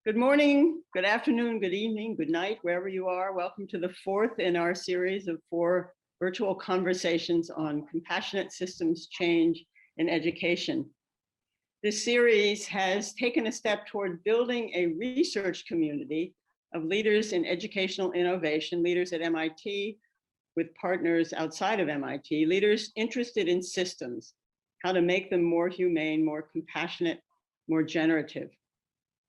Good morning, good afternoon, good evening, good night, wherever you are. Welcome to the fourth in our series of 4 virtual conversations on compassionate systems change in education. This series has taken a step toward building a research community of leaders in educational innovation, leaders at MIT with partners outside of MIT, leaders interested in systems, how to make them more humane, more compassionate, more generative.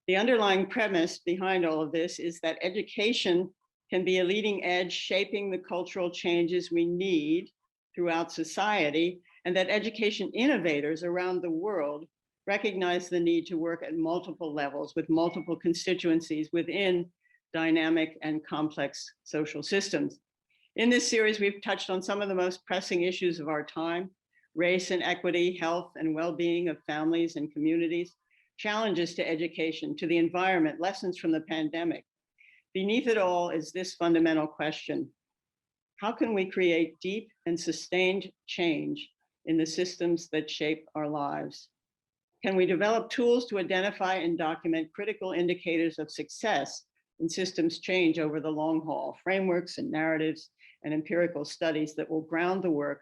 The underlying premise behind all of this is that education can be a leading edge shaping the cultural changes we need throughout society, and that education innovators around the world recognize the need to work at multiple levels with multiple constituencies within dynamic and complex social systems. In this series, we've touched on some of the most pressing issues of our time: race and equity, health and well-being of families and communities, challenges to education, to the environment, lessons from the pandemic. Beneath it all is this fundamental question: how can we create deep and sustained change in the systems that shape our lives? Can we develop tools to identify and document critical indicators of success in systems change over the long haul, frameworks and narratives and empirical studies that will ground the work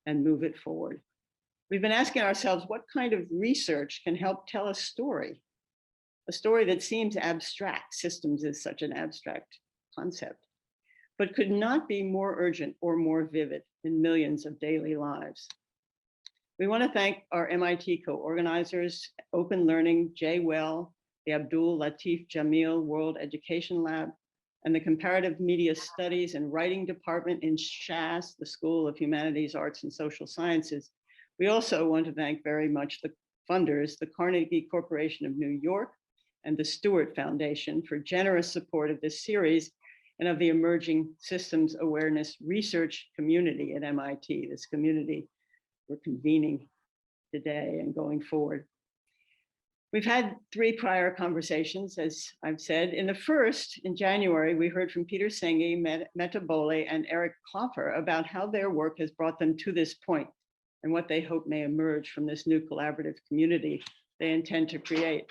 and move it forward? We've been asking ourselves, what kind of research can help tell a story that seems abstract? Systems is such an abstract concept, but could not be more urgent or more vivid in millions of daily lives. We want to thank our MIT co-organizers, Open Learning, J-WEL, the Abdul, Latif, Jameel World Education Lab, and the Comparative Media Studies and Writing Department in SHAS, the School of Humanities, Arts, and Social Sciences. We also want to thank very much the funders, the Carnegie Corporation of New York and the Stewart Foundation, for generous support of this series and of the emerging systems awareness research community at MIT, this community we're convening today and going forward. We've had 3 prior conversations, as I've said. In the first, in January, we heard from Peter Senge, Mette, Boell, and Eric Klopfer about how their work has brought them to this point and what they hope may emerge from this new collaborative community they intend to create.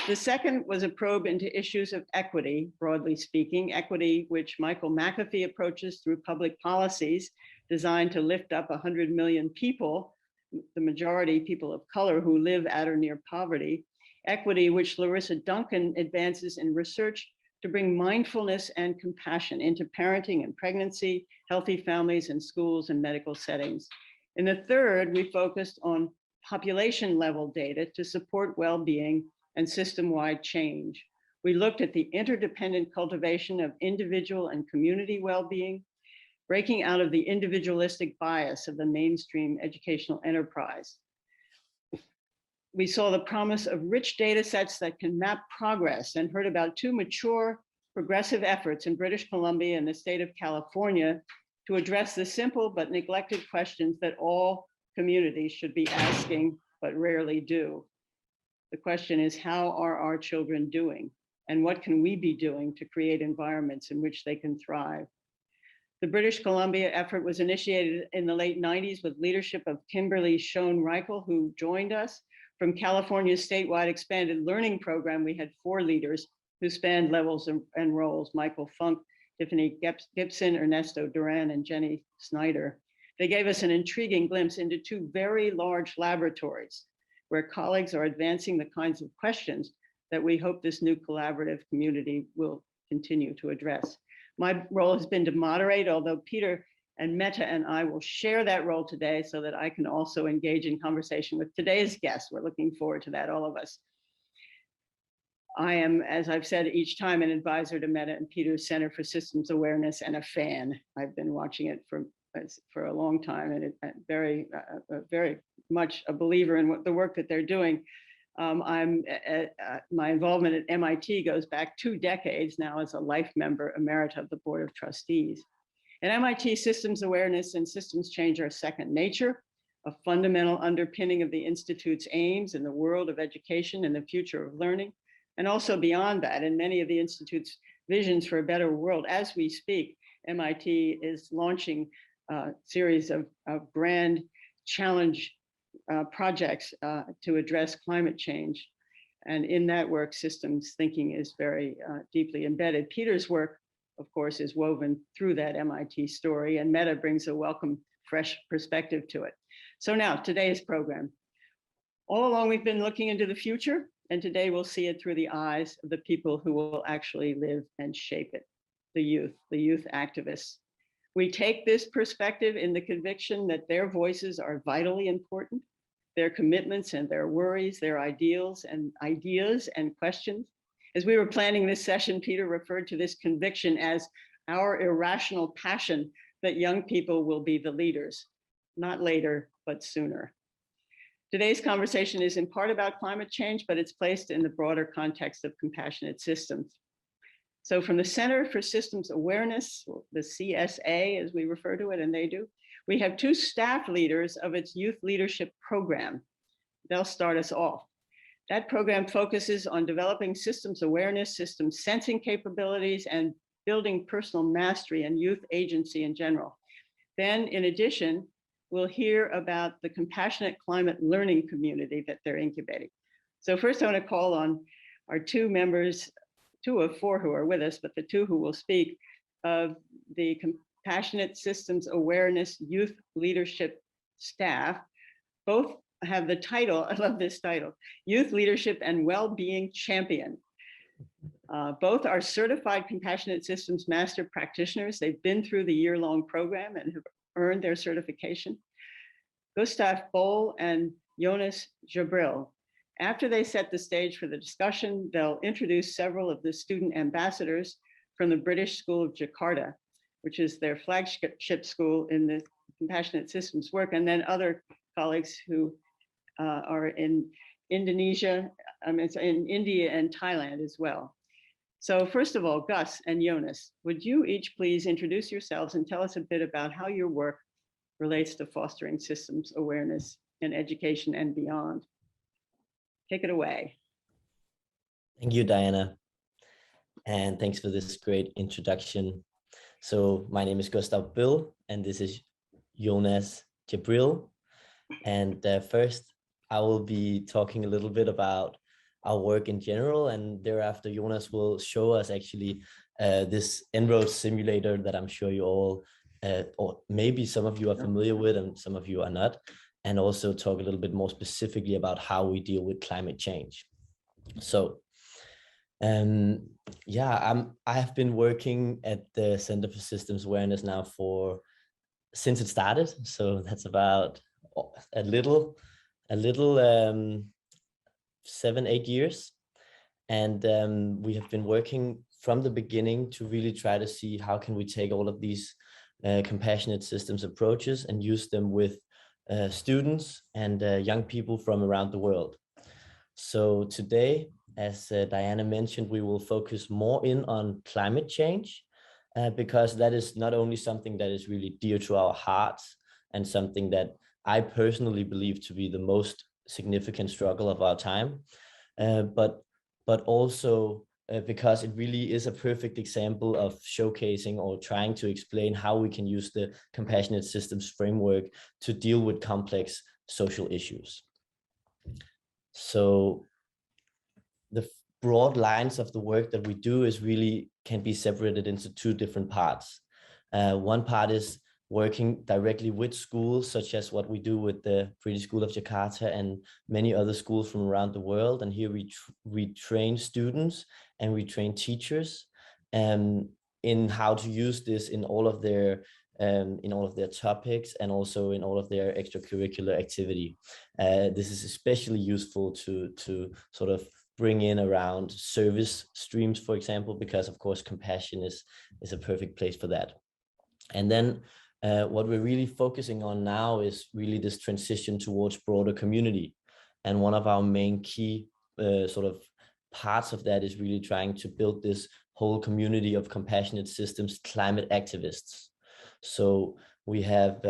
The second was a probe into issues of equity, broadly speaking, equity which Michael McAfee approaches through public policies designed to lift up 100 million people, the majority people of color who live at or near poverty, equity which Larissa Duncan advances in research to bring mindfulness and compassion into parenting and pregnancy, healthy families and schools and medical settings. In the third, we focused on population level data to support well-being and system-wide change. We looked at the interdependent cultivation of individual and community well-being, breaking out of the individualistic bias of the mainstream educational enterprise. We saw the promise of rich data sets that can map progress and heard about 2 mature, progressive efforts in British Columbia and the state of California to address the simple but neglected questions that all communities should be asking but rarely do. The question is, how are our children doing? And what can we be doing to create environments in which they can thrive? The British Columbia effort was initiated in the late 90s with leadership of Kimberly Schoen-Reichel, who joined us. From California's statewide expanded learning program, we had 4 leaders who spanned levels and roles: Michael Funk, Tiffany Gibson, Ernesto Duran, and Jenny Snyder. They gave us an intriguing glimpse into 2 very large laboratories where colleagues are advancing the kinds of questions that we hope this new collaborative community will continue to address. My role has been to moderate, although Peter and Mette and I will share that role today so that I can also engage in conversation with today's guests. We're looking forward to that, all of us. I am, as I've said each time, an advisor to Mette and Peter's Center for Systems Awareness and a fan. I've been watching it for a long time, and very much a believer in the work that they're doing. My involvement at MIT goes back 2 decades now as a life member emerita of the Board of Trustees. At MIT, systems awareness and systems change are second nature, a fundamental underpinning of the Institute's aims in the world of education and the future of learning. And also beyond that, in many of the Institute's visions for a better world, as we speak, MIT is launching a series of grand challenge projects to address climate change. And in that work, systems thinking is very deeply embedded. Peter's work, of course, is woven through that MIT story, and Mette brings a welcome, fresh perspective to it. So now, today's program. All along, we've been looking into the future, and today we'll see it through the eyes of the people who will actually live and shape it, the youth activists. We take this perspective in the conviction that their voices are vitally important, their commitments and their worries, their ideals and ideas and questions. As we were planning this session, Peter referred to this conviction as our irrational passion that young people will be the leaders, not later, but sooner. Today's conversation is in part about climate change, but it's placed in the broader context of compassionate systems. So from the Center for Systems Awareness, the CSA, as we refer to it, and they do, we have two staff leaders of its youth leadership program. They'll start us off. That program focuses on developing systems awareness, systems sensing capabilities, and building personal mastery and youth agency in general. Then, in addition, we'll hear about the compassionate climate learning community that they're incubating. So first I want to call on our two members, 2 of 4 who are with us, but the 2 who will speak of the Compassionate Systems Awareness Youth Leadership staff. Both have the title, I love this title, Youth Leadership and Well-Being Champion. Both are certified Compassionate Systems Master Practitioners. They've been through the year-long program and have earned their certification. Gustav Böll and Jonas Jameel. After they set the stage for the discussion, they'll introduce several of the student ambassadors from the British School of Jakarta, which is their flagship school in the compassionate systems work, and then other colleagues who are in Indonesia, in India and Thailand as well. So first of all, Gus and Jonas, would you each please introduce yourselves and tell us a bit about how your work relates to fostering systems awareness in education and beyond? Take it away. Thank you, Diana. And thanks for this great introduction. So my name is Gustav Böll, and this is Jonas Jameel. And first, I will be talking a little bit about our work in general, and thereafter Jonas will show us actually this En-ROAD simulator that I'm sure you all, or maybe some of you are familiar with and some of you are not, and also talk a little bit more specifically about how we deal with climate change. So yeah, I have been working at the Center for Systems Awareness now since it started. So that's about a little 7-8 years. And we have been working from the beginning to really try to see how can we take all of these compassionate systems approaches and use them with students and young people from around the world. So today, as Diana mentioned, we will focus more in on climate change because that is not only something that is really dear to our hearts and something that I personally believe to be the most significant struggle of our time, but also because it really is a perfect example of showcasing or trying to explain how we can use the compassionate systems framework to deal with complex social issues. So the broad lines of the work that we do is really can be separated into 2 different parts. One part is working directly with schools, such as what we do with the British School of Jakarta and many other schools from around the world. And here we train students and we train teachers in how to use this in all of their topics and also in all of their extracurricular activity. This is especially useful to sort of bring in around service streams, for example, because of course compassion is a perfect place for that. And then what we're really focusing on now is really this transition towards broader community. And one of our main key sort of parts of that is really trying to build this whole community of compassionate systems climate activists. So we have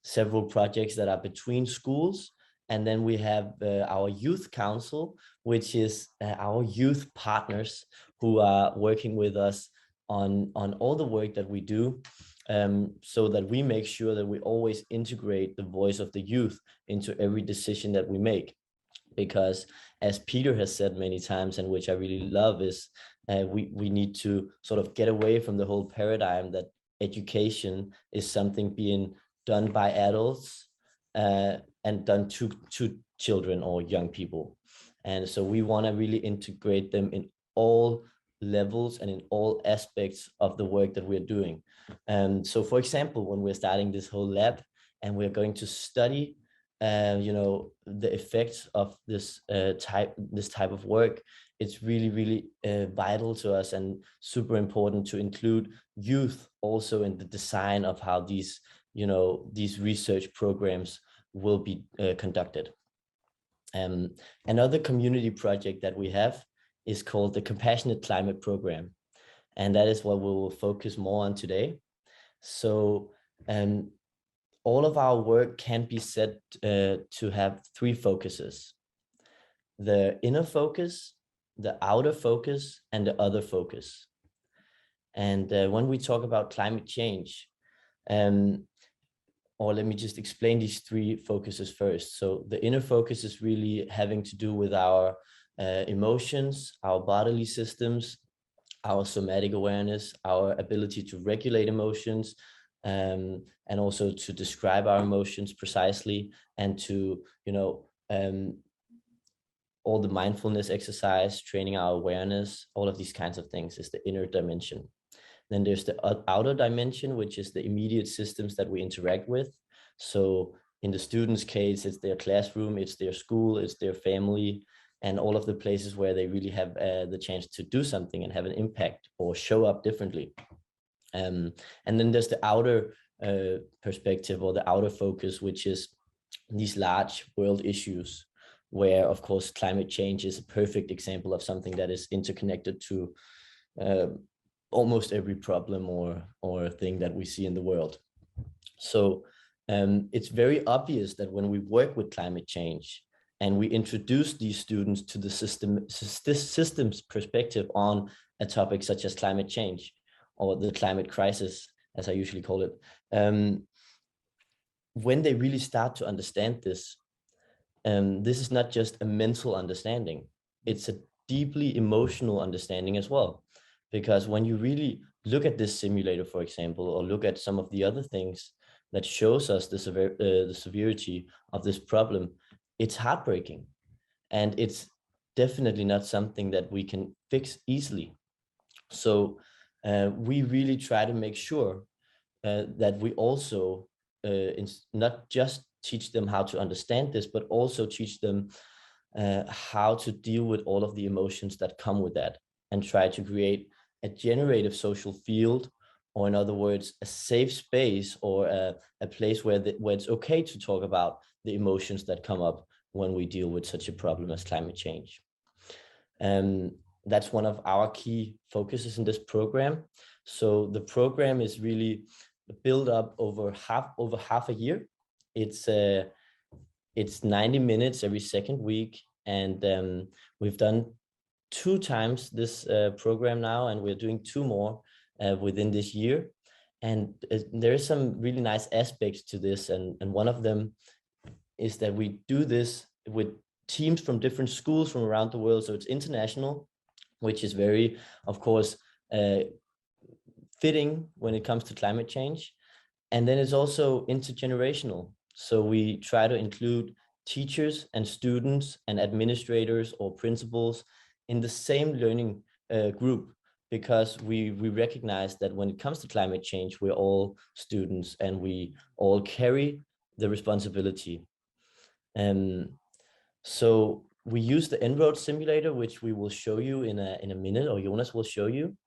several projects that are between schools, and then we have our youth council, which is our youth partners who are working with us on all the work that we do, so that we make sure that we always integrate the voice of the youth into every decision that we make. because as Peter has said many times, and which I really love, is we need to sort of get away from the whole paradigm that education is something being done by adults and done to children or young people. And so we want to really integrate them in all levels and in all aspects of the work that we're doing. So for example, when we're starting this whole lab and we're going to study the effects of this type of work, it's really vital to us and super important to include youth also in the design of how these research programs will be conducted. Another community project that we have is called the Compassionate Climate Program, and that is what we will focus more on today. So all of our work can be said to have three focuses: the inner focus, the outer focus, and the other focus. And when we talk about climate change, or let me just explain these three focuses first. So the inner focus is really having to do with our emotions, our bodily systems, our somatic awareness, our ability to regulate emotions, and also to describe our emotions precisely, and to, all the mindfulness exercise, training our awareness, all of these kinds of things is the inner dimension. Then there's the outer dimension, which is the immediate systems that we interact with. So in the student's case, it's their classroom, it's their school, it's their family, and all of the places where they really have the chance to do something and have an impact or show up differently. And then there's the outer perspective, or the outer focus, which is these large world issues, where, of course, climate change is a perfect example of something that is interconnected to almost every problem or thing that we see in the world. So it's very obvious that when we work with climate change and we introduce these students to the systems perspective on a topic such as climate change, or the climate crisis, as I usually call it, when they really start to understand this, this is not just a mental understanding, it's a deeply emotional understanding as well. Because when you really look at this simulator, for example, or look at some of the other things that shows us the severity of this problem, it's heartbreaking. And it's definitely not something that we can fix easily. So we really try to make sure that we also not just teach them how to understand this, but also teach them how to deal with all of the emotions that come with that, and try to create a generative social field, or in other words, a safe space, or a place where it's okay to talk about the emotions that come up when we deal with such a problem as climate change. That's one of our key focuses in this program. So the program is really built up over half a year. It's 90 minutes every second week, and we've done 2 times this program now, and we're doing 2 more within this year. And there is some really nice aspects to this, and one of them is that we do this with teams from different schools from around the world. So it's international, which is very, of course, fitting when it comes to climate change. And then it's also intergenerational. So we try to include teachers and students and administrators or principals in the same learning group, because we recognize that when it comes to climate change, we're all students and we all carry the responsibility. So we use the En-ROAD simulator, which we will show you in a minute, or Jonas will show you.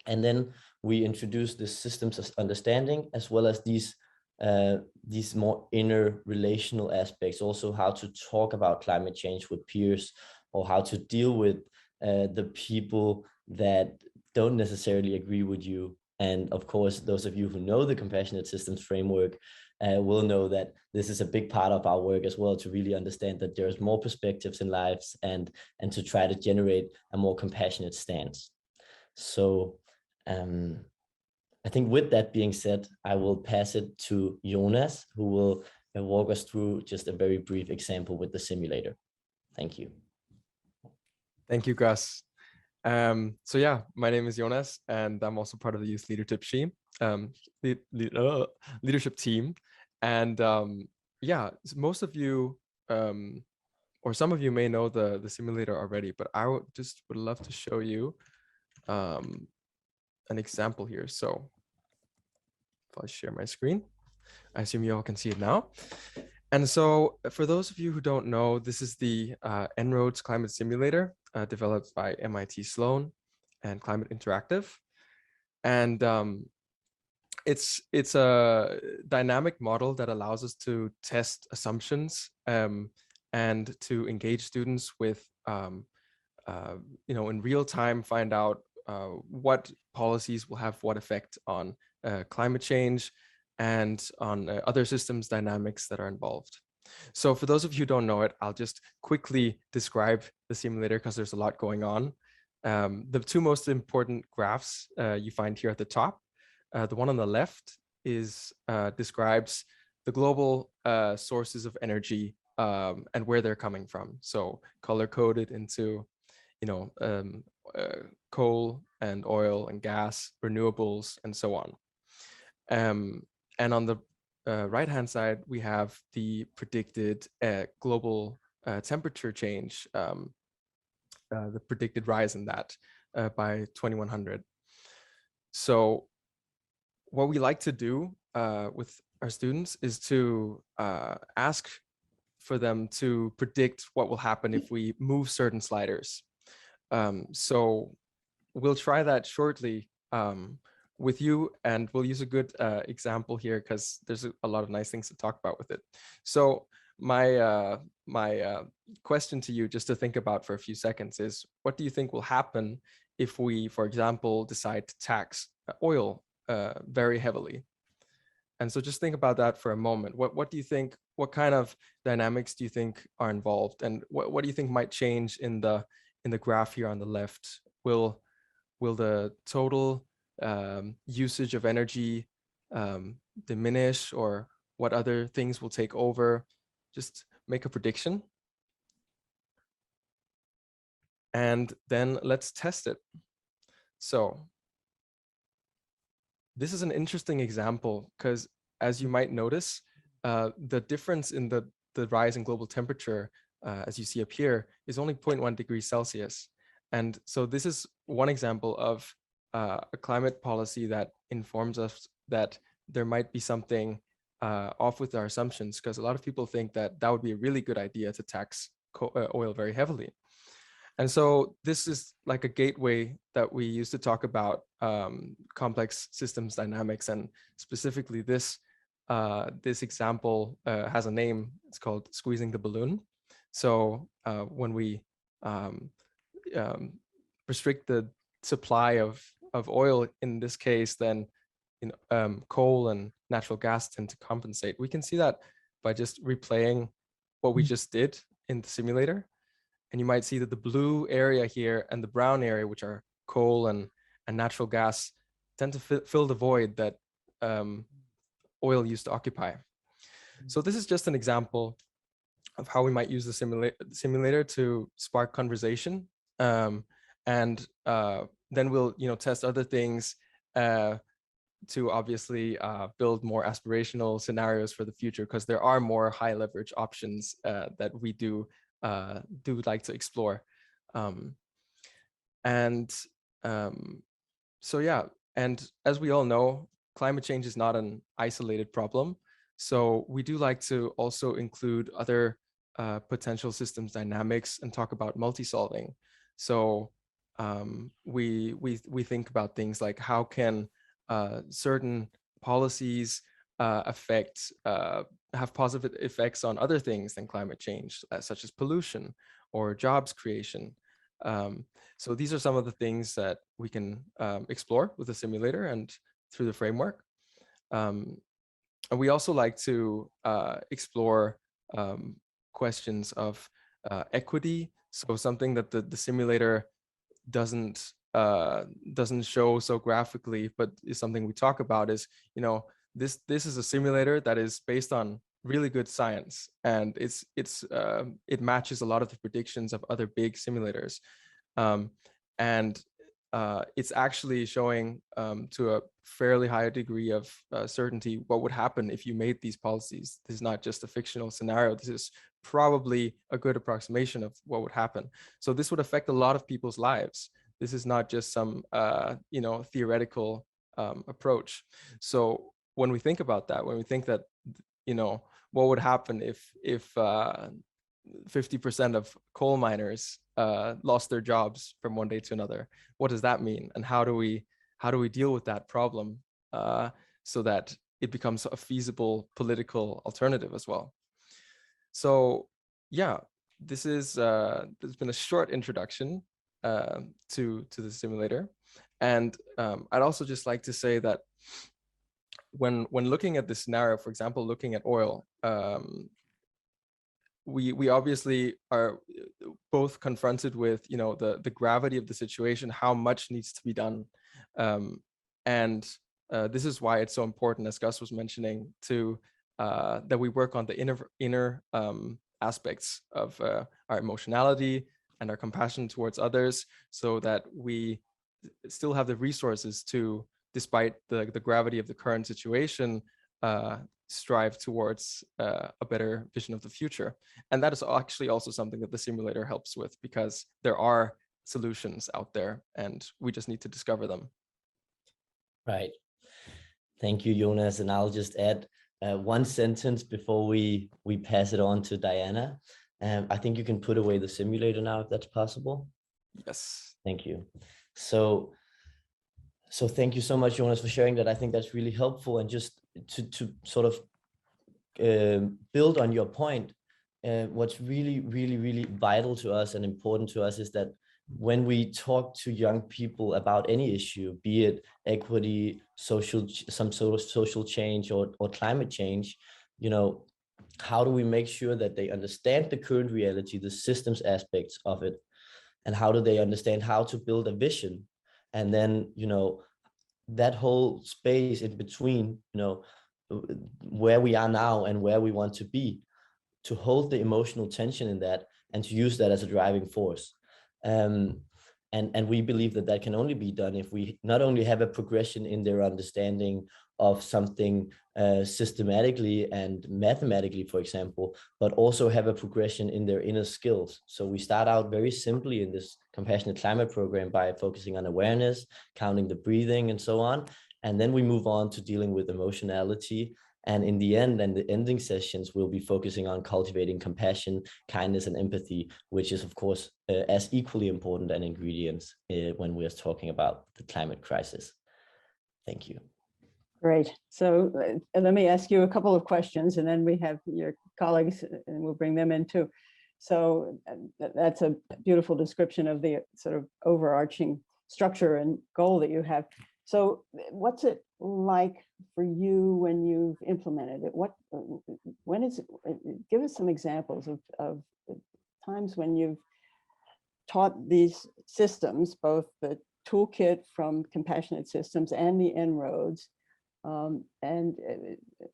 And then we introduce the systems of understanding, as well as these more inner relational aspects, also how to talk about climate change with peers, or how to deal with the people that don't necessarily agree with you. And of course, those of you who know the compassionate systems framework will know that this is a big part of our work as well, to really understand that there's more perspectives in lives, and to try to generate a more compassionate stance. So I think with that being said, I will pass it to Jonas, who will walk us through just a very brief example with the simulator. Thank you. Thank you, Gus. So yeah, my name is Jonas, and I'm also part of the youth leadership team. Leadership team, and yeah, most of you, or some of you may know the simulator already, but I would love to show you an example here. So if I share my screen, I assume you all can see it now. And so for those of you who don't know, this is the En-ROADS Climate Simulator developed by MIT Sloan and Climate Interactive. And it's a dynamic model that allows us to test assumptions and to engage students with, in real time, find out what policies will have what effect on climate change and on other systems dynamics that are involved. So for those of you who don't know it, I'll just quickly describe the simulator because there's a lot going on. The two most important graphs you find here at the top. The one on the left describes the global sources of energy and where they're coming from. So color-coded into, coal and oil and gas, renewables, and so on. And on the right-hand side, we have the predicted global temperature change, the predicted rise in that by 2100. So what we like to do with our students is to ask for them to predict what will happen if we move certain sliders. So we'll try that shortly with you, and we'll use a good example here because there's a lot of nice things to talk about with it. So my question to you, just to think about for a few seconds, is what do you think will happen if we, for example, decide to tax oil very heavily? And so just think about that for a moment. What do you think, what kind of dynamics do you think are involved? And what do you think might change in the graph here on the left? Will the total usage of energy diminish, or what other things will take over? Just make a prediction. And then let's test it. So this is an interesting example because, as you might notice, the difference in the rise in global temperature, as you see up here, is only 0.1 degrees Celsius. And so this is one example of a climate policy that informs us that there might be something off with our assumptions, because a lot of people think that that would be a really good idea to tax oil very heavily. And so this is like a gateway that we use to talk about complex systems dynamics, and specifically this example has a name. It's called squeezing the balloon. So when we restrict the supply of oil in this case, then coal and natural gas tend to compensate. We can see that by just replaying what we just did in the simulator. And you might see that the blue area here and the brown area, which are coal and natural gas, tend to fill the void that oil used to occupy. So this is just an example of how we might use the simulator to spark conversation. And then we'll test other things to obviously build more aspirational scenarios for the future, because there are more high leverage options that we do like to explore. So yeah, and as we all know, climate change is not an isolated problem. So we do like to also include other potential systems dynamics and talk about multi-solving. So we think about things like how can certain policies have positive effects on other things than climate change, such as pollution or jobs creation. So these are some of the things that we can explore with the simulator and through the framework. And we also like to explore questions of equity. So something that the simulator doesn't show so graphically, but is something we talk about is, this is a simulator that is based on really good science, and it matches a lot of the predictions of other big simulators, and it's actually showing to a fairly high degree of certainty what would happen if you made these policies. This is not just a fictional scenario. This is probably a good approximation of what would happen. So this would affect a lot of people's lives. This is not just some theoretical approach. So when we think about that, when we think that, what would happen if 50% of coal miners lost their jobs from one day to another, what does that mean? And how do we deal with that problem so that it becomes a feasible political alternative as well? So yeah, there's been a short introduction to the simulator. And I'd also just like to say that when looking at this scenario, for example, looking at oil, we obviously are both confronted with, the gravity of the situation, how much needs to be done. And this is why it's so important, as Gus was mentioning, that we work on the inner aspects of our emotionality and our compassion towards others, so that we still have the resources to, despite the gravity of the current situation, strive towards a better vision of the future. And that is actually also something that the simulator helps with, because there are solutions out there and we just need to discover them. Right. Thank you, Jonas. And I'll just add one sentence before we pass it on to Diana. I think you can put away the simulator now, if that's possible. Yes. Thank you. So thank you so much, Jonas, for sharing that. I think that's really helpful. And just to sort of build on your point, what's really, really, really vital to us and important to us is that when we talk to young people about any issue, be it equity, some sort of social change or climate change, how do we make sure that they understand the current reality, the systems aspects of it, and how do they understand how to build a vision? And then, that whole space in between, where we are now and where we want to be, to hold the emotional tension in that and to use that as a driving force. And we believe that can only be done if we not only have a progression in their understanding of something systematically and mathematically, for example, but also have a progression in their inner skills. So we start out very simply in this compassionate climate program by focusing on awareness, counting the breathing and so on. And then we move on to dealing with emotionality. And in the end, and the ending sessions, we'll be focusing on cultivating compassion, kindness, and empathy, which is, of course, as equally important an ingredients when we're talking about the climate crisis. Thank you. Great. So let me ask you a couple of questions, and then we have your colleagues, and we'll bring them in too. So that's a beautiful description of the sort of overarching structure and goal that you have. So what's it like for you when you've implemented it? Give us some examples of times when you've taught these systems, both the toolkit from compassionate systems and the En-ROADS, and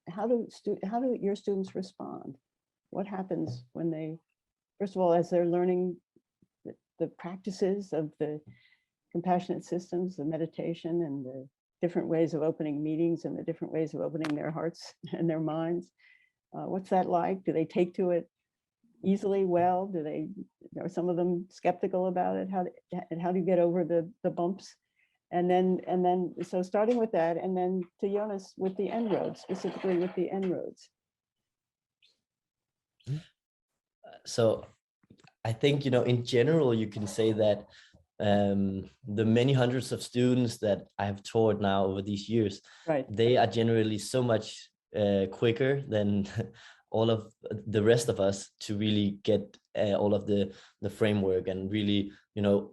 how do your students respond? What happens when they, first of all, as they're learning the practices of the compassionate systems, the meditation, and the different ways of opening meetings and the different ways of opening their hearts and their minds? What's that like? Do they take to it easily? Well, are some of them skeptical about it? How do you get over the bumps? And then, so starting with that, and then to Jonas with the En-ROADS, specifically with the En-ROADS. So I think, in general, you can say that the many hundreds of students that I have taught now over these years, right, they are generally so much quicker than all of the rest of us to really get all of the framework and really,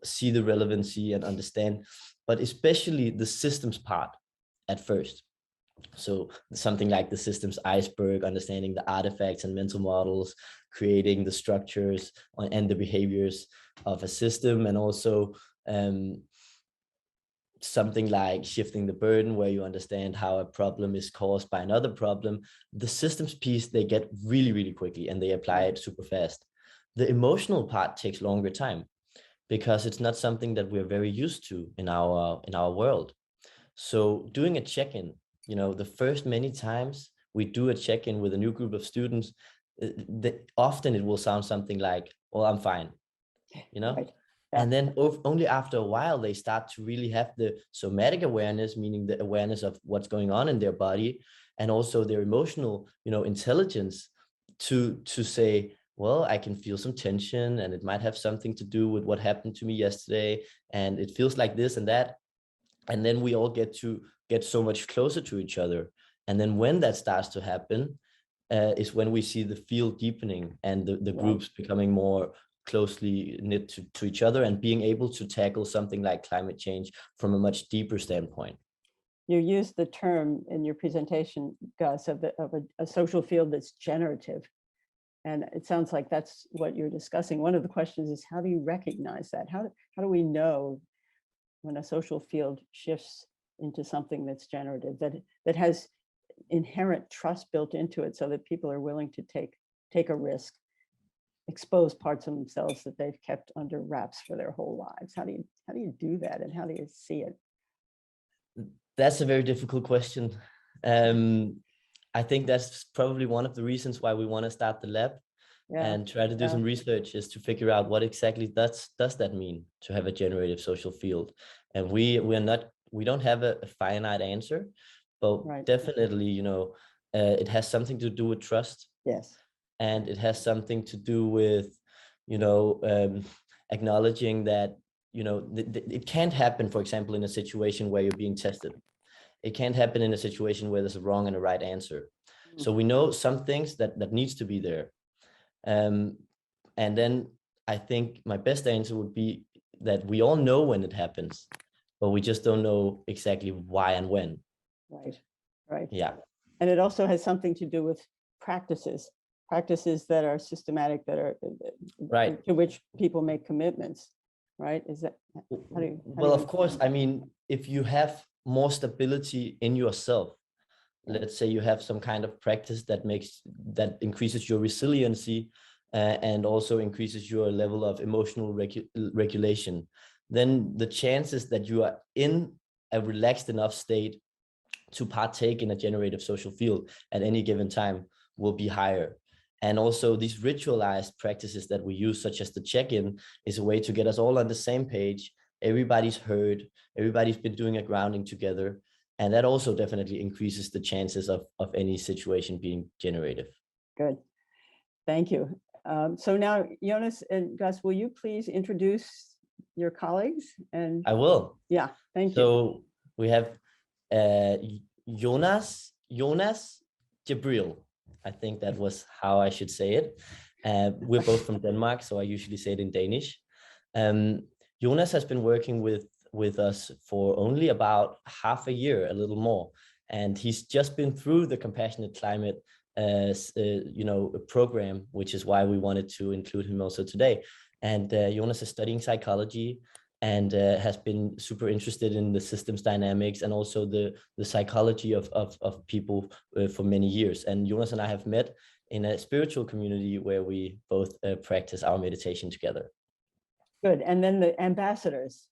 see the relevancy and understand, but especially the systems part at first. So something like the systems iceberg, understanding the artifacts and mental models, creating the structures and the behaviors of a system, and also something like shifting the burden, where you understand how a problem is caused by another problem. The systems piece, they get really, really quickly and they apply it super fast. The emotional part takes longer time because it's not something that we're very used to in our world. So doing a check-in, you know, the first many times we do a check-in with a new group of students, often it will sound something like, well, I'm fine, you know? Right. Yeah. And then only after a while, they start to really have the somatic awareness, meaning the awareness of what's going on in their body, and also their emotional, you know, intelligence to say, well, I can feel some tension and it might have something to do with what happened to me yesterday. And it feels like this and that. And then we all get so much closer to each other. And then when that starts to happen, is when we see the field deepening and the groups becoming more closely knit to each other and being able to tackle something like climate change from a much deeper standpoint. You used the term in your presentation, Gus, of a social field that's generative. And it sounds like that's what you're discussing. One of the questions is, how do you recognize that? How do we know when a social field shifts into something that's generative, that has inherent trust built into it, so that people are willing to take a risk, expose parts of themselves that they've kept under wraps for their whole lives? How do you do that, and how do you see it? That's a very difficult question. I think that's probably one of the reasons why we want to start the lab and try to do some research, is to figure out what exactly does that mean to have a generative social field. And we don't have a finite answer, but definitely, you know, it has something to do with trust. Yes. And it has something to do with, you know, acknowledging that, you know, it can't happen, for example, in a situation where you're being tested. It can't happen in a situation where there's a wrong and a right answer. So we know some things that needs to be there. And then I think my best answer would be that we all know when it happens, but we just don't know exactly why and when. Right. Yeah. And it also has something to do with practices that are systematic, that are to which people make commitments, right? Is that of course, I mean, if you have more stability in yourself, let's say you have some kind of practice that increases your resiliency and also increases your level of emotional regulation, then the chances that you are in a relaxed enough state to partake in a generative social field at any given time will be higher. And also these ritualized practices that we use, such as the check-in, is a way to get us all on the same page. Everybody's heard, everybody's been doing a grounding together. And that also definitely increases the chances of any situation being generative. Good. Thank you. So now, Jonas and Gus, will you please introduce your colleagues? And I will. Yeah, thank you. So we have Jonas Jabril. I think that was how I should say it. We're both from Denmark, so I usually say it in Danish. Jonas has been working with us for only about half a year, a little more, and he's just been through the Compassionate Climate program, which is why we wanted to include him also today. And Jonas is studying psychology and has been super interested in the systems dynamics and also the psychology of people for many years. And Jonas and I have met in a spiritual community where we both practice our meditation together. Good. And then the ambassadors.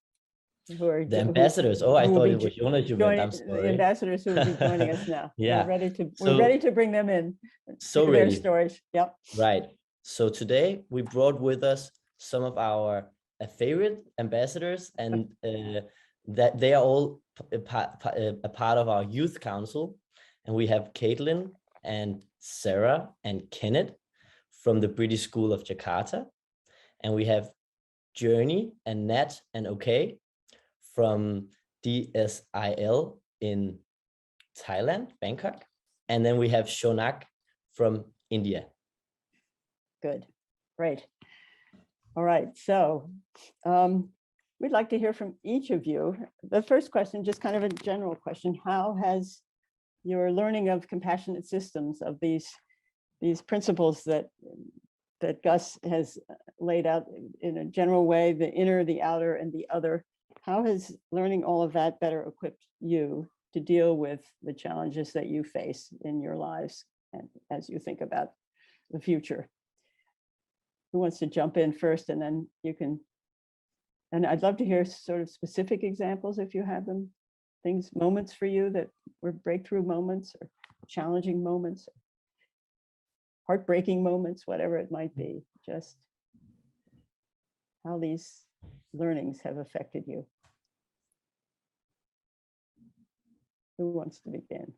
I thought it was Jonas you meant. I'm sorry. The ambassadors who will be joining us now. Yeah. We're ready to bring them in. So ready. Their stories. Yep. Right. So today we brought with us some of our favorite ambassadors, and that they are all a part of our youth council. And we have Caitlin and Sarah and Kenneth from the British School of Jakarta. And we have Journey and Nat and OK from DSIL in Thailand, Bangkok. And then we have Shonak from India. Good, great. All right, so we'd like to hear from each of you. The first question, just kind of a general question: how has your learning of compassionate systems, of these principles that Gus has laid out in a general way, the inner, the outer, and the other, how has learning all of that better equipped you to deal with the challenges that you face in your lives and as you think about the future? Who wants to jump in first, and then you can, and I'd love to hear sort of specific examples if you have them, things, moments for you that were breakthrough moments or challenging moments, heartbreaking moments, whatever it might be, just how these learnings have affected you. Who wants to begin?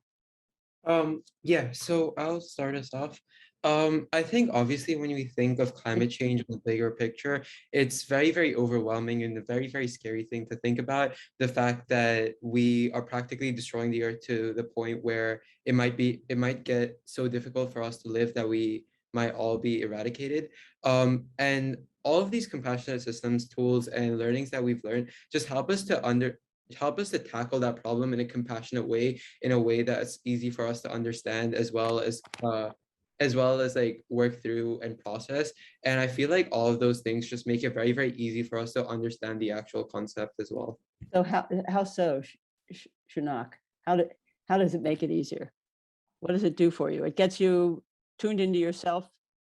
Yeah, so I'll start us off. I think obviously when we think of climate change in the bigger picture, it's very, very overwhelming and a very, very scary thing to think about. The fact that we are practically destroying the earth to the point where it might get so difficult for us to live that we might all be eradicated. And all of these compassionate systems, tools, and learnings that we've learned just help us to tackle that problem in a compassionate way, in a way that's easy for us to understand, as well as like work through and process. And I feel like all of those things just make it very, very easy for us to understand the actual concept as well. So how so, Shanak? How does it make it easier? What does it do for you? It gets you tuned into yourself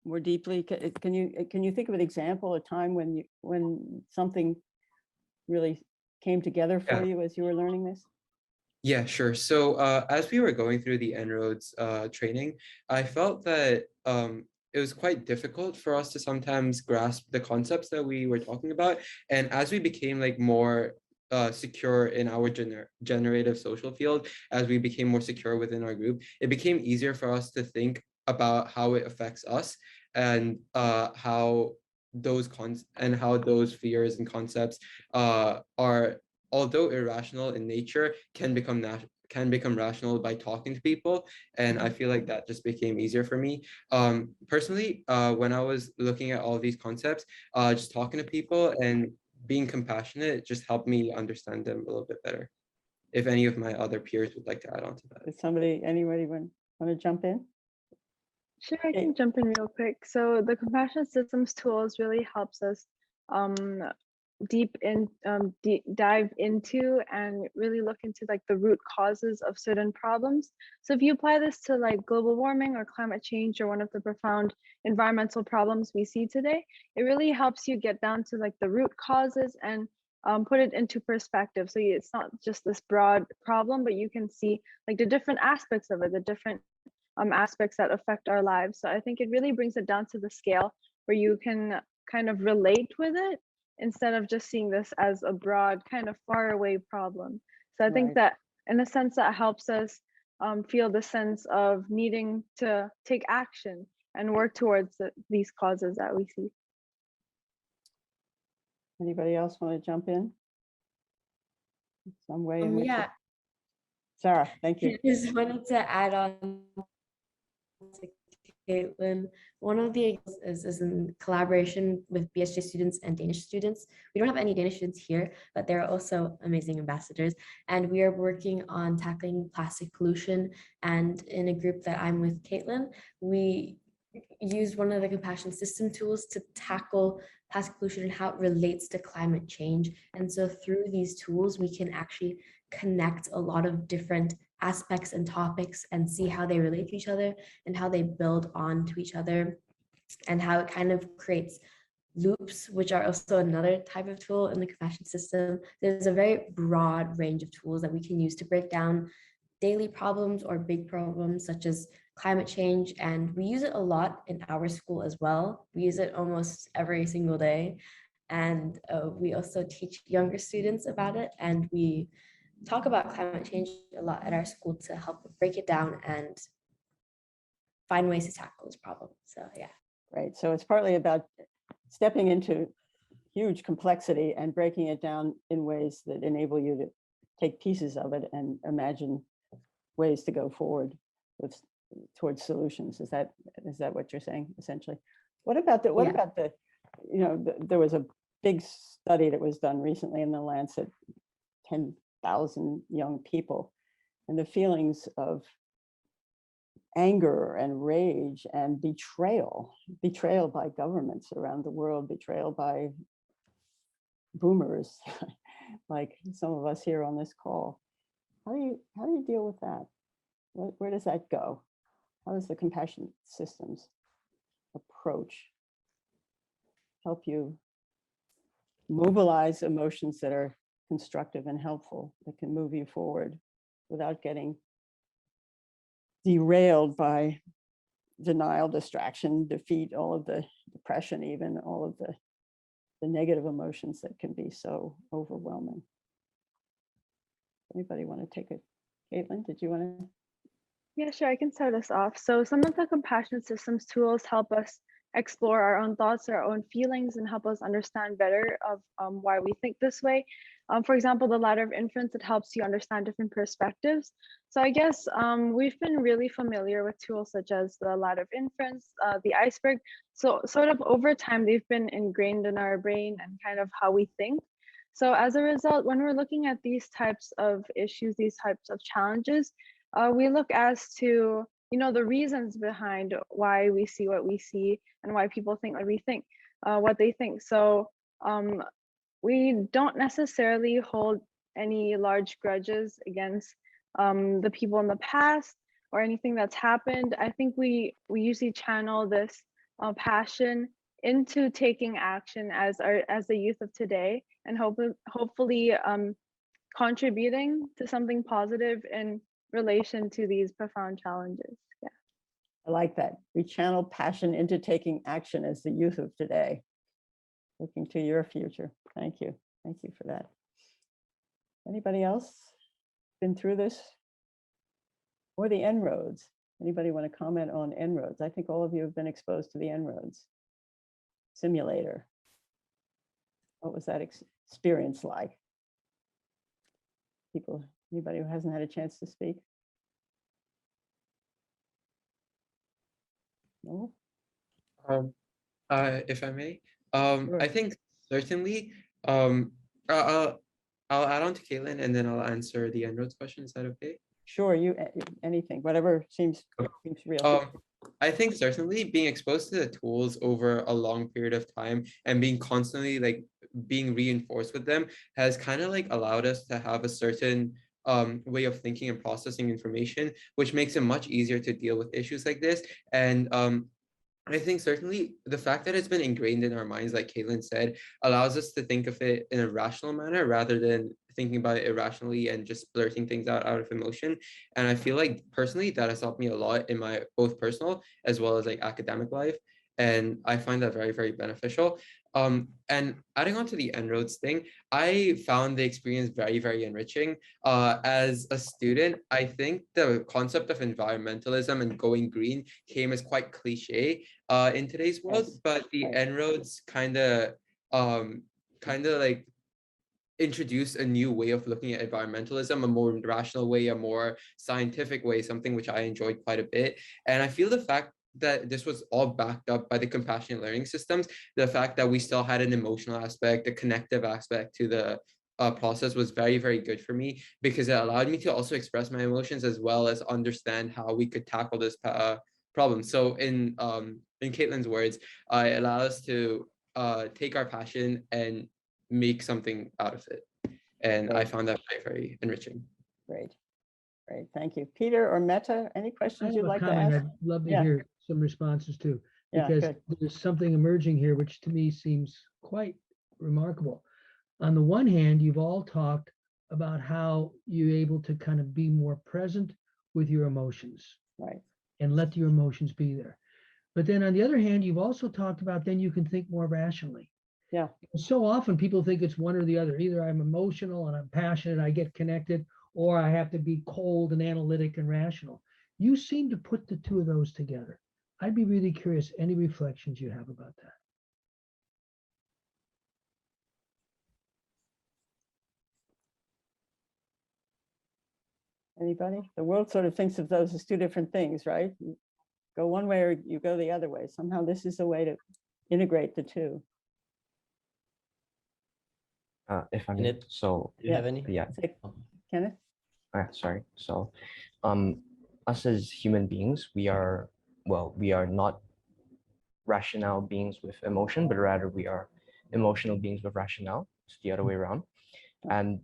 more deeply. Can you think of an example, a time when something really came together for you as you were learning this? Yeah, sure. So as we were going through the En-ROADS training, I felt that it was quite difficult for us to sometimes grasp the concepts that we were talking about. And as we became like more secure in our generative social field, as we became more secure within our group, it became easier for us to think about how it affects us, and how those fears and concepts are, although irrational in nature, can become rational by talking to people. And I feel like that just became easier for me. Personally, when I was looking at all these concepts, just talking to people and being compassionate just helped me understand them a little bit better. If any of my other peers would like to add on to that. Does anybody want to jump in? Sure, I can jump in real quick. So the compassionate systems tools really helps us dive into and really look into like the root causes of certain problems. So if you apply this to like global warming or climate change or one of the profound environmental problems we see today, it really helps you get down to like the root causes and put it into perspective. So it's not just this broad problem, but you can see like the different aspects of it, the different aspects that affect our lives. So I think it really brings it down to the scale where you can kind of relate with it instead of just seeing this as a broad kind of far away problem. So I think that in a sense that helps us feel the sense of needing to take action and work towards these causes that we see. Anybody else want to jump in? Some way in which yeah. Sarah, thank you. I just wanted to add on to Caitlin. One of the is in collaboration with BSJ students and Danish students. We don't have any Danish students here, but they're also amazing ambassadors. And we are working on tackling plastic pollution. And in a group that I'm with, Caitlin, we use one of the compassion system tools to tackle plastic pollution and how it relates to climate change. And so through these tools, we can actually connect a lot of different aspects and topics and see how they relate to each other and how they build on to each other and how it kind of creates loops, which are also another type of tool in the compassion system. There's a very broad range of tools that we can use to break down daily problems or big problems such as climate change. And we use it a lot in our school as well. We use it almost every single day. And we also teach younger students about it. And we talk about climate change a lot at our school to help break it down and find ways to tackle this problem. So yeah. Right. So it's partly about stepping into huge complexity and breaking it down in ways that enable you to take pieces of it and imagine ways to go forward towards solutions. Is that what you're saying essentially? What about the there was a big study that was done recently in the Lancet, 10,000 young people, and the feelings of anger and rage and betrayal by governments around the world, betrayal by boomers, like some of us here on this call. How do you deal with that? Where does that go? How does the compassionate systems approach help you mobilize emotions that are constructive and helpful, that can move you forward without getting derailed by denial, distraction, defeat, all of the depression, even all of the negative emotions that can be so overwhelming? Anybody want to take it? Caitlin, did you want to? Yeah, sure, I can start us off. So some of the compassionate systems tools help us explore our own thoughts, our own feelings, and help us understand better of why we think this way. For example, the ladder of inference, it helps you understand different perspectives. So I guess we've been really familiar with tools such as the ladder of inference, the iceberg. So sort of over time, they've been ingrained in our brain and kind of how we think. So as a result, when we're looking at these types of issues, these types of challenges, we look as to, you know, the reasons behind why we see what we see and why people think what we think, what they think. So we don't necessarily hold any large grudges against the people in the past or anything that's happened. I think we usually channel this passion into taking action as the youth of today, and hopefully contributing to something positive in relation to these profound challenges. Yeah. I like that. We channel passion into taking action as the youth of today. Looking to your future. Thank you. Thank you for that. Anybody else been through this? Or the En-ROADS? Anybody want to comment on En-ROADS? I think all of you have been exposed to the En-ROADS simulator. What was that experience like? People, anybody who hasn't had a chance to speak? No? If I may, Sure. I think certainly, I'll add on to Caitlin and then I'll answer the En-ROADS question. Is that okay? Sure, you anything, whatever seems real. I think certainly being exposed to the tools over a long period of time and being constantly like being reinforced with them has kind of like allowed us to have a certain way of thinking and processing information, which makes it much easier to deal with issues like this. And I think certainly the fact that it's been ingrained in our minds, like Caitlin said, allows us to think of it in a rational manner rather than thinking about it irrationally and just blurting things out of emotion. And I feel like personally that has helped me a lot in my both personal as well as like academic life. And I find that very, very beneficial. And adding on to the En-ROADS thing, I found the experience very, very enriching. As a student, I think the concept of environmentalism and going green came as quite cliche in today's world, but the En-ROADS kind of like introduce a new way of looking at environmentalism, a more rational way, a more scientific way, something which I enjoyed quite a bit. And I feel the fact that this was all backed up by the compassionate learning systems, the fact that we still had an emotional aspect, a connective aspect to the process was very, very good for me because it allowed me to also express my emotions as well as understand how we could tackle this problem. So in Caitlin's words, it allows us to take our passion and make something out of it. And I found that very, very enriching. Great. Great. Thank you. Peter or Mette, any questions you'd like to comment. ask? I'd love to hear some responses too, because there's something emerging here, which to me seems quite remarkable. On the one hand, you've all talked about how you're able to kind of be more present with your emotions, right, and let your emotions be there. But then on the other hand, you've also talked about then you can think more rationally. Yeah. So often people think it's one or the other. Either I'm emotional and I'm passionate, I get connected, or I have to be cold and analytic and rational. You seem to put the two of those together. I'd be really curious, any reflections you have about that? Anybody? The world sort of thinks of those as two different things, right? You go one way or you go the other way. Somehow this is a way to integrate the two. If I may, so do you have any? Yeah. Kenneth? Sorry. So, us as human beings, we are not rational beings with emotion, but rather we are emotional beings with rationale. It's the other way around. And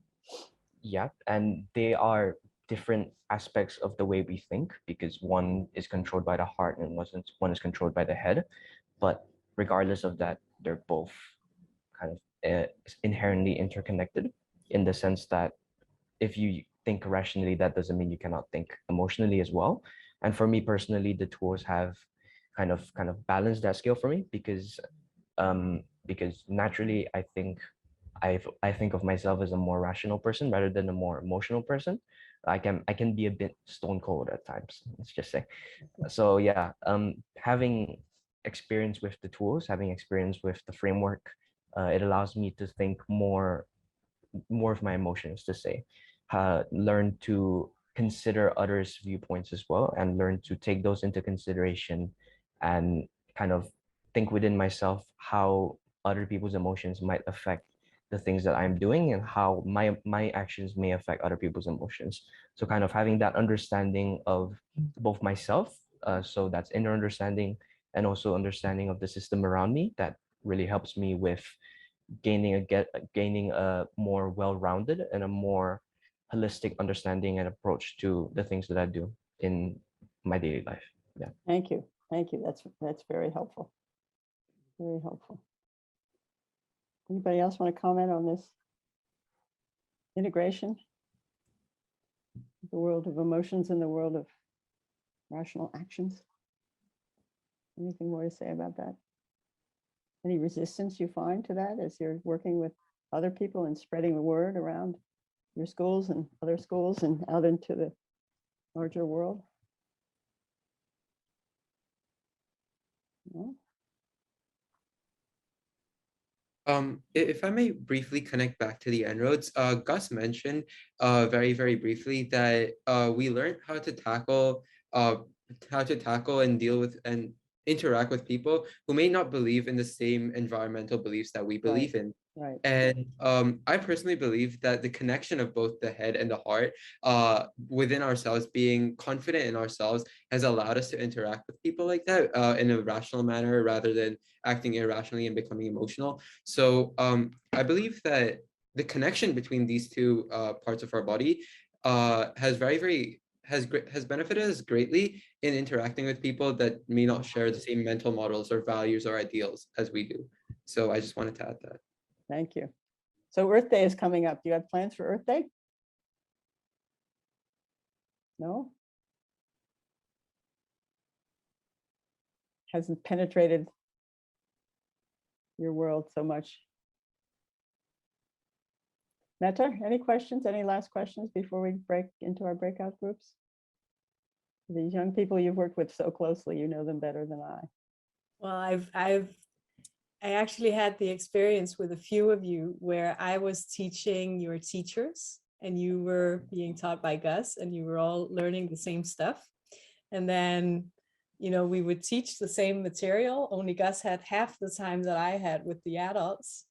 yeah, and they are different aspects of the way we think, because one is controlled by the heart and one is controlled by the head. But regardless of that, they're both kind of inherently interconnected, in the sense that if you think rationally, that doesn't mean you cannot think emotionally as well. And for me personally, the tools have kind of balanced that scale for me, because naturally I think of myself as a more rational person rather than a more emotional person. I can be a bit stone cold at times, let's just say. So yeah, having experience with the tools, having experience with the framework, it allows me to think more of my emotions, to say, learn to consider others' viewpoints as well, and learn to take those into consideration, and kind of think within myself how other people's emotions might affect the things that I'm doing, and how my actions may affect other people's emotions. So kind of having that understanding of both myself, so that's inner understanding, and also understanding of the system around me, that really helps me with gaining a more well-rounded and a more holistic understanding and approach to the things that I do in my daily life. Yeah. Thank you. Thank you. That's very helpful. Very helpful. Anybody else want to comment on this integration? The world of emotions and the world of rational actions. Anything more to say about that? Any resistance you find to that as you're working with other people and spreading the word around your schools and other schools and out into the larger world? No? If I may briefly connect back to the En-ROADS, Gus mentioned very, very briefly that we learned how to tackle and deal with and interact with people who may not believe in the same environmental beliefs that we believe in. Right. And I personally believe that the connection of both the head and the heart within ourselves, being confident in ourselves, has allowed us to interact with people like that in a rational manner rather than acting irrationally and becoming emotional. So I believe that the connection between these two parts of our body has benefited us greatly in interacting with people that may not share the same mental models or values or ideals as we do. So I just wanted to add that. Thank you. So Earth Day is coming up. Do you have plans for Earth Day? No? Hasn't penetrated your world so much. Mette, any questions? Any last questions before we break into our breakout groups? These young people you've worked with so closely, you know them better than I. Well, I actually had the experience with a few of you where I was teaching your teachers and you were being taught by Gus and you were all learning the same stuff. And then, you know, we would teach the same material, only Gus had half the time that I had with the adults.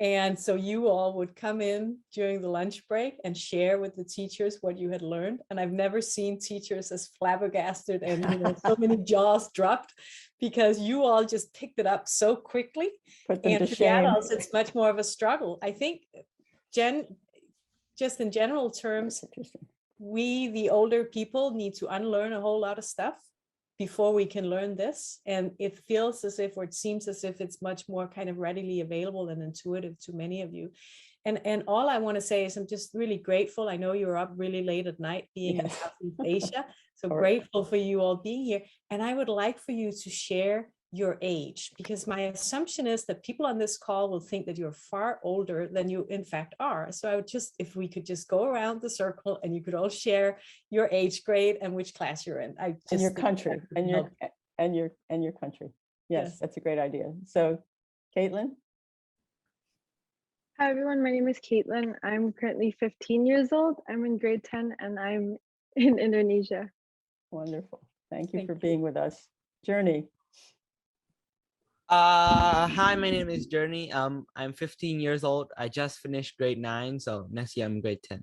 And so you all would come in during the lunch break and share with the teachers what you had learned. And I've never seen teachers as flabbergasted and, you know, so many jaws dropped, because you all just picked it up so quickly. And for the adults, it's much more of a struggle. I think, just in general terms, we, the older people, need to unlearn a whole lot of stuff before we can learn this. And it feels as if, or it seems as if it's much more kind of readily available and intuitive to many of you. And all I want to say is I'm just really grateful. I know you're up really late at night being in Southeast Asia. So grateful for you all being here. And I would like for you to share your age, because my assumption is that people on this call will think that you're far older than you in fact are. So I would just, if we could just go around the circle and you could all share your age grade and which class you're in. I just and your country and your country. Yes, that's a great idea. So Caitlin. Hi everyone, my name is Caitlin. I'm currently 15 years old. I'm in grade 10 and I'm in Indonesia. Wonderful. Thank you for being with us. Journey. Hi, my name is Journey. I'm 15 years old. I just finished grade 9, so next year I'm grade 10.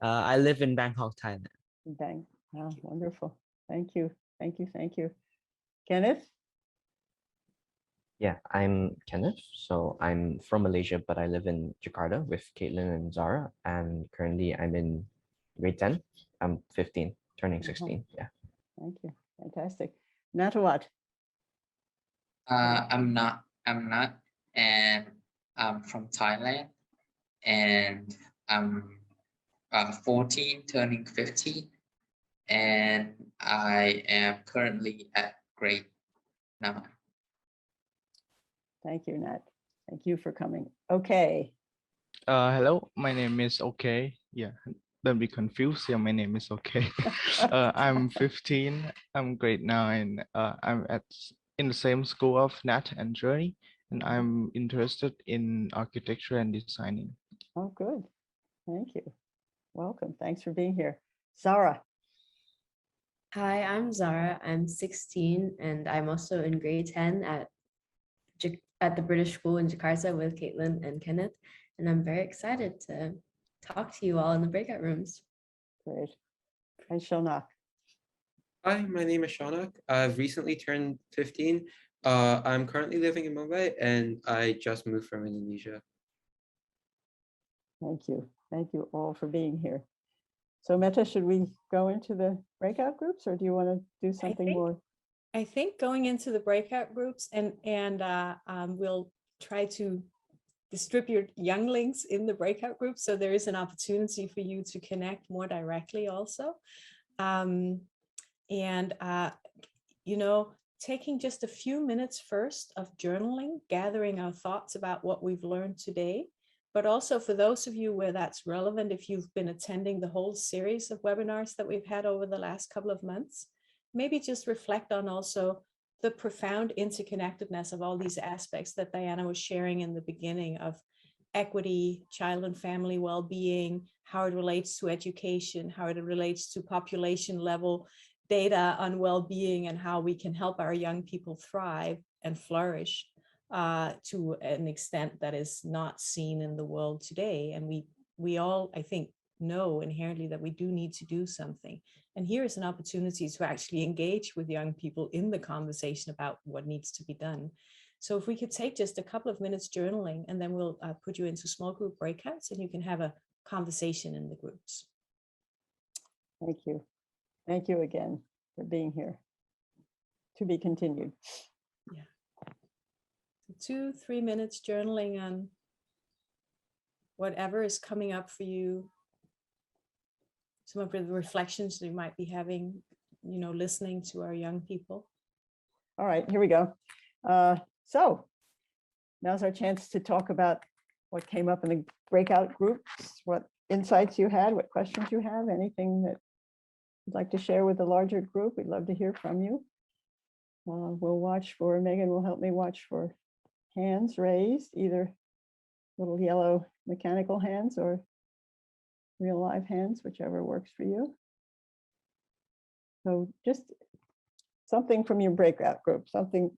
I live in Bangkok, Thailand. Bang. Wow, wonderful. Thank you. Thank you. Thank you. Kenneth? Yeah, I'm Kenneth. So I'm from Malaysia, but I live in Jakarta with Caitlin and Zara. And currently I'm in grade 10. I'm 15, turning 16. Yeah. Thank you. Fantastic. Natawat. I'm not, and I'm from Thailand, and I'm 14, turning 15, and I am currently at grade 9. Thank you, Nat. Thank you for coming. Okay. Hello, my name is Okay. Yeah, don't be confused. Yeah, my name is Okay. I'm 15. I'm grade 9. I'm in the same school of Nat and Journey, and I'm interested in architecture and designing. Oh, good. Thank you. Welcome. Thanks for being here. Zara. Hi, I'm Zara. I'm 16 and I'm also in grade 10 at the British School in Jakarta with Caitlin and Kenneth. And I'm very excited to talk to you all in the breakout rooms. Great. And Shonak. Hi, my name is Shonak. I've recently turned 15. I'm currently living in Mumbai and I just moved from Indonesia. Thank you. Thank you all for being here. So Mette, should we go into the breakout groups or do you want to do something more? I think going into the breakout groups and we'll try to distribute younglings in the breakout groups. So there is an opportunity for you to connect more directly also. You know, taking just a few minutes first of journaling, gathering our thoughts about what we've learned today. But also for those of you where that's relevant, if you've been attending the whole series of webinars that we've had over the last couple of months, maybe just reflect on also the profound interconnectedness of all these aspects that Diana was sharing in the beginning of equity, child and family well-being, how it relates to education, how it relates to population level data on well-being, and how we can help our young people thrive and flourish to an extent that is not seen in the world today. And we all, I think, know inherently that we do need to do something. And here is an opportunity to actually engage with young people in the conversation about what needs to be done. So if we could take just a couple of minutes journaling, and then we'll put you into small group breakouts and you can have a conversation in the groups. Thank you. Thank you again for being here. To be continued. Yeah. 2-3 minutes journaling on whatever is coming up for you. Some of the reflections that you might be having, you know, listening to our young people. All right, here we go. So now's our chance to talk about what came up in the breakout groups, what insights you had, what questions you have, anything that you'd like to share with the larger group. We'd love to hear from you. We'll watch for, Megan will help me watch for hands raised, either little yellow mechanical hands or real live hands, whichever works for you. So just something from your breakout group, something,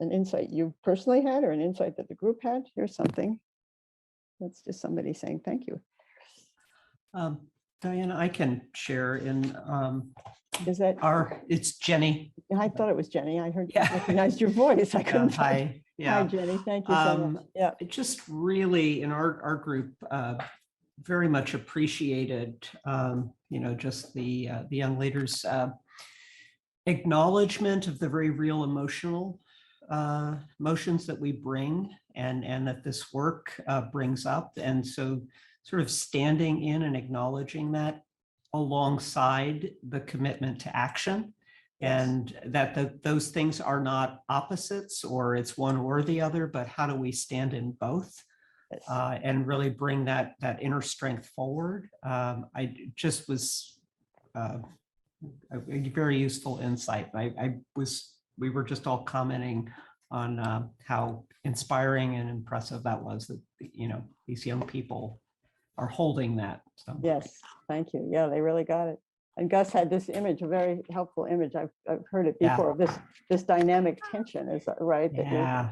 an insight you personally had or an insight that the group had. Here's something. That's just somebody saying thank you. Diana, I can share in is that it's Jenny. I thought it was Jenny. I heard, yeah. Recognized your voice. I couldn't. Hi. Yeah. Hi, Jenny. Thank you so much. Yeah. It just really in our group very much appreciated you know, just the young leaders acknowledgement of the very real emotional emotions that we bring and that this work brings up. And so sort of standing in and acknowledging that alongside the commitment to action. Yes. And that those things are not opposites or it's one or the other, but how do we stand in both? Yes. And really bring that inner strength forward. I just was a very useful insight. We were just all commenting on how inspiring and impressive that was, that, you know, these young people are holding that. So. Yes, thank you. Yeah, they really got it. And Gus had this image, a very helpful image. I've heard it before. Yeah. This dynamic tension is right. That yeah.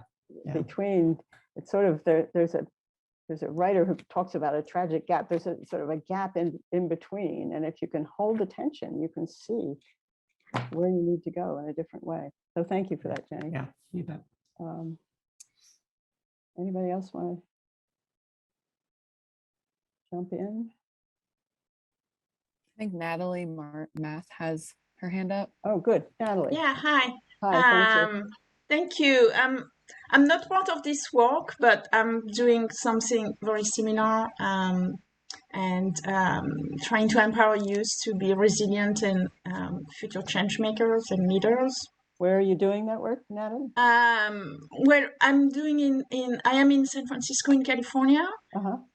Between, it's sort of there's a writer who talks about a tragic gap. There's a sort of a gap in between, and if you can hold the tension, you can see where you need to go in a different way. So thank you for that, Jenny. Yeah, you bet. Anybody else want to jump in? I think Natalie Math has her hand up. Oh, good. Natalie. Yeah, hi. Hi, thank you. Thank you. I'm not part of this work, but I'm doing something very similar and trying to empower youth to be resilient and future change makers and leaders. Where are you doing that work, Natalie? Well, I'm doing I am in San Francisco in California.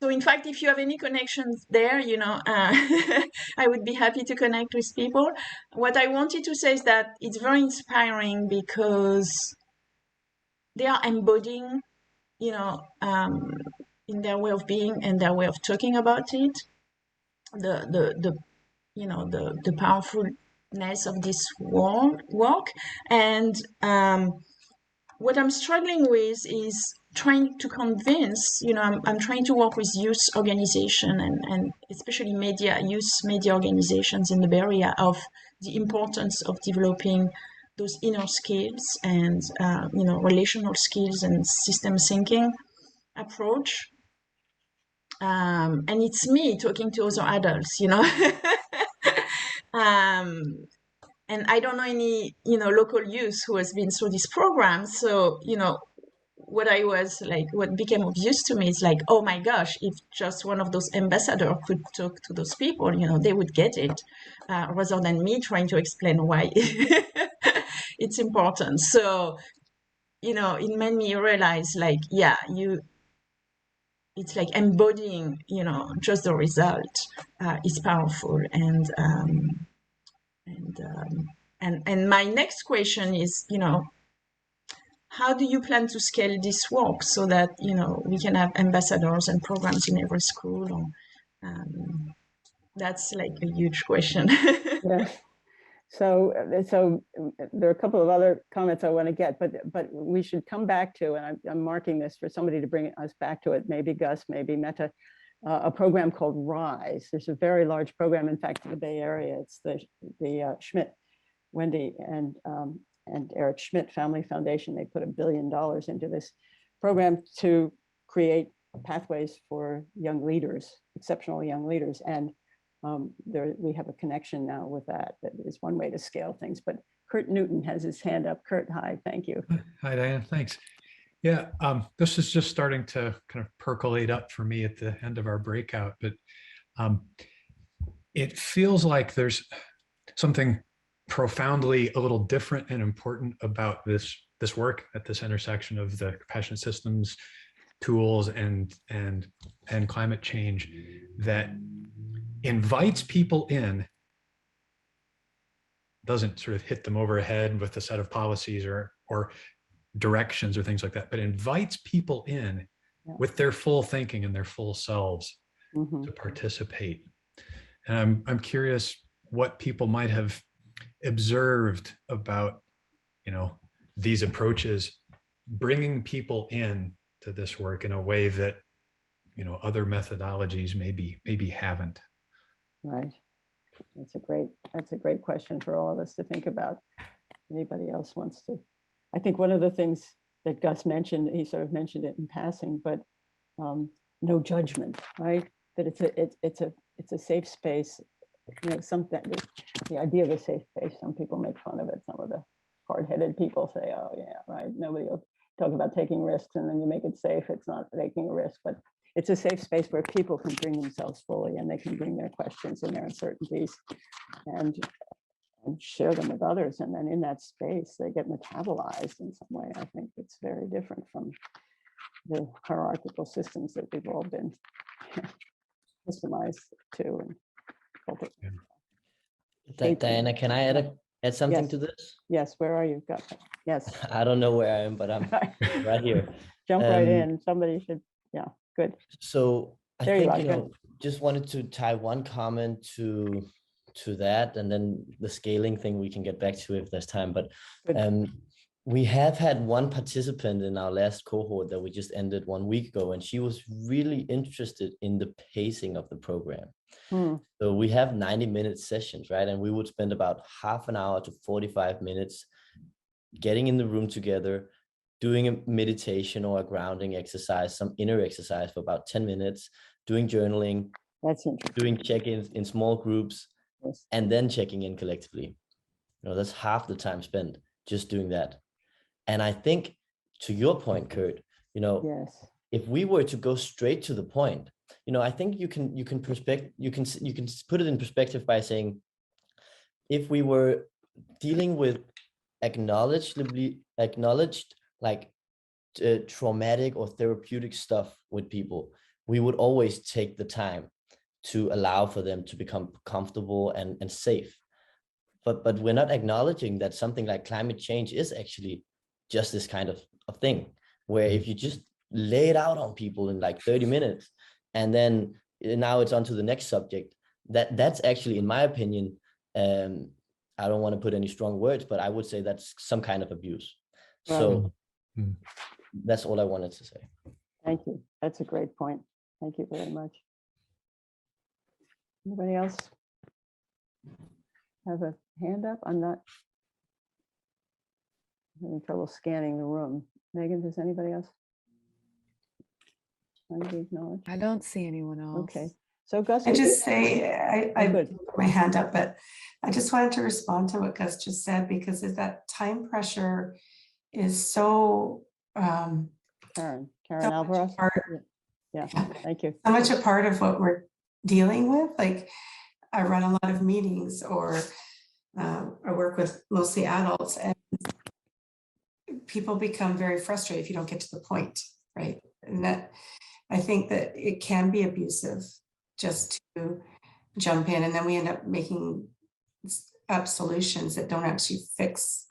So in fact, if you have any connections there, you know, I would be happy to connect with people. What I wanted to say is that it's very inspiring because they are embodying, you know, in their way of being and their way of talking about it, the you know, the powerfulness of this work. And what I'm struggling with is trying to convince, you know, I'm trying to work with youth organization and especially youth media organizations in the Bay Area of the importance of developing those inner skills and, you know, relational skills and system thinking approach. And it's me talking to other adults, you know. And I don't know any, you know, local youth who has been through this program. So, you know, what became obvious to me is like, oh my gosh, if just one of those ambassadors could talk to those people, you know, they would get it, rather than me trying to explain why it's important. So, you know, it made me realize like, yeah, it's like embodying, you know, just the result is powerful. And my next question is, you know, how do you plan to scale this work so that, you know, we can have ambassadors and programs in every school? That's like a huge question. Yeah. So there are a couple of other comments I want to get, but we should come back to, and I'm marking this for somebody to bring us back to it, maybe Gus, maybe Mette, a program called RISE. There's a very large program, in fact, in the Bay Area. It's the Schmidt, Wendy and Eric Schmidt Family Foundation. They put $1 billion into this program to create pathways for young leaders, exceptional young leaders. And we have a connection now with that. That is one way to scale things. But Kurt Newton has his hand up. Kurt, hi, thank you. Hi, Diane, thanks. Yeah, this is just starting to kind of percolate up for me at the end of our breakout, but it feels like there's something profoundly a little different and important about this work at this intersection of the compassionate systems, tools, and climate change that invites people in, doesn't sort of hit them over the head with a set of policies or directions or things like that, but invites people in with their full thinking and their full selves to participate. And I'm curious what people might have observed about, you know, these approaches, bringing people in to this work in a way that, you know, other methodologies maybe haven't. Right. That's a great question for all of us to think about. Anybody else wants to? I think one of the things that Gus mentioned, he sort of mentioned it in passing, but no judgment, right? That it's a safe space. You know, the idea of a safe space, some people make fun of it. Some of the hard-headed people say, oh yeah, right, nobody will talk about taking risks, and then you make it safe. It's not taking a risk, but it's a safe space where people can bring themselves fully, and they can bring their questions and their uncertainties and share them with others. And then in that space, they get metabolized in some way. I think it's very different from the hierarchical systems that we've all been systemized to. Diana, can I add something to this? Yes, where are you? Yes. I don't know where I am, but I'm right here. Jump right in. Somebody should, yeah, good. So I think, you know, just wanted to tie one comment to that, and then the scaling thing we can get back to if there's time. But we have had one participant in our last cohort that we just ended 1 week ago, and she was really interested in the pacing of the program. So we have 90-minute sessions, right? And we would spend about half an hour to 45 minutes getting in the room together, doing a meditation or a grounding exercise, some inner exercise for about 10 minutes, doing journaling, that's interesting, doing check-ins in small groups, yes, and then checking in collectively. That's half the time spent just doing that. And I think, to your point, Kurt, yes, if we were to go straight to the point, I think you can put it in perspective by saying, if we were dealing with acknowledged like traumatic or therapeutic stuff with people, we would always take the time to allow for them to become comfortable and safe. But we're not acknowledging that something like climate change is actually just this kind of thing, where if you just lay it out on people in like 30 minutes, and then now it's on to the next subject, that's actually, in my opinion, I don't want to put any strong words, but I would say that's some kind of abuse. Right. So that's all I wanted to say. Thank you. That's a great point. Thank you very much. Anybody else have a hand up? I'm having trouble scanning the room. Megan, does anybody else? I don't see anyone else. Okay. So Gus, I just say, I put my hand up, but I just wanted to respond to what Gus just said, because that time pressure is so Karen Alvarez. Yeah, thank you. So much a part of what we're dealing with. Like, I run a lot of meetings, or I work with mostly adults, and people become very frustrated if you don't get to the point, right? And that, I think that it can be abusive just to jump in, and then we end up making up solutions that don't actually fix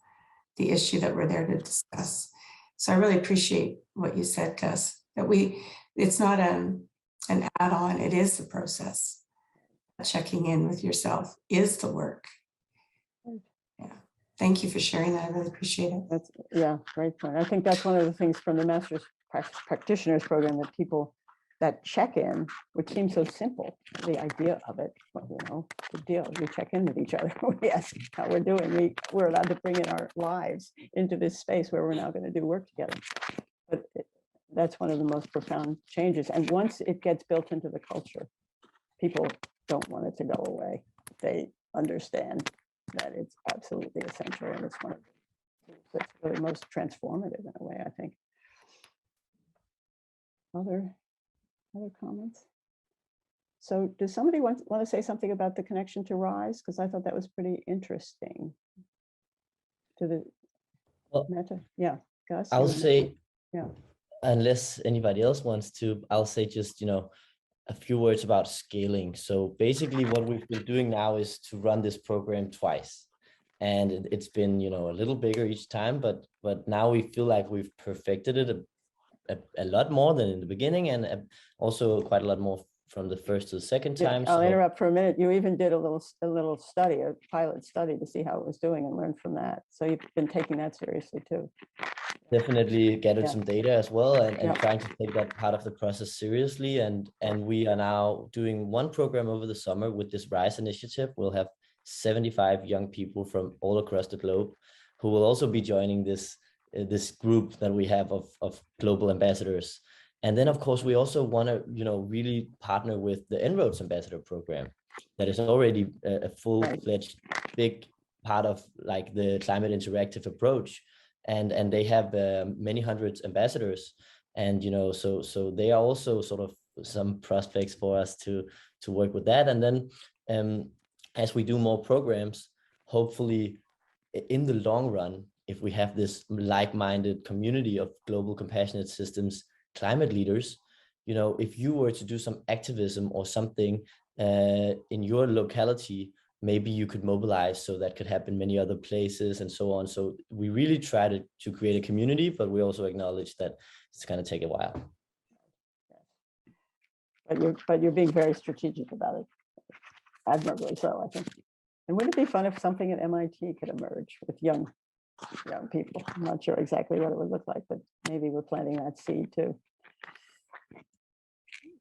the issue that we're there to discuss. So I really appreciate what you said, Gus, that it's not an add-on, it is the process. Checking in with yourself is the work. Yeah. Thank you for sharing that. I really appreciate it. Great point. I think that's one of the things from the Master's Practitioners program, that people, that check-in, which seems so simple, the idea of it, good deal. We check in with each other. We ask how we're doing. We're allowed to bring in our lives into this space where we're now going to do work together. But that's one of the most profound changes. And once it gets built into the culture, people don't want it to go away. They understand that it's absolutely essential, and it's one of the things that's really most transformative in a way, I think. Other comments? So does somebody want to say something about the connection to RISE? Because I thought that was pretty interesting. Mette? Yeah, Gus? I'll say, yeah. Unless anybody else wants to, I'll say just, a few words about scaling. So basically what we've been doing now is to run this program twice. And it's been, a little bigger each time, but now we feel like we've perfected it a lot more than in the beginning, and also quite a lot more from the first to the second time. I'll interrupt for a minute. You even did a little study, a pilot study, to see how it was doing and learn from that. So you've been taking that seriously too. Definitely gathered some data as well, and trying to take that part of the process seriously. And we are now doing one program over the summer with this RISE initiative. We'll have 75 young people from all across the globe who will also be joining this group that we have of global ambassadors. And then, of course, we also want to, really partner with the En-ROADS Ambassador Program that is already a full-fledged big part of like the climate interactive approach. And they have many hundreds ambassadors. And, so they are also sort of some prospects for us to work with that. And then as we do more programs, hopefully in the long run, if we have this like-minded community of global compassionate systems climate leaders, if you were to do some activism or something in your locality, maybe you could mobilize so that could happen many other places and so on. So we really try to create a community, but we also acknowledge that it's going to take a while. But you're being very strategic about it. Admirably so, I think. And wouldn't it be fun if something at MIT could emerge with young people? I'm not sure exactly what it would look like, but maybe we're planting that seed too.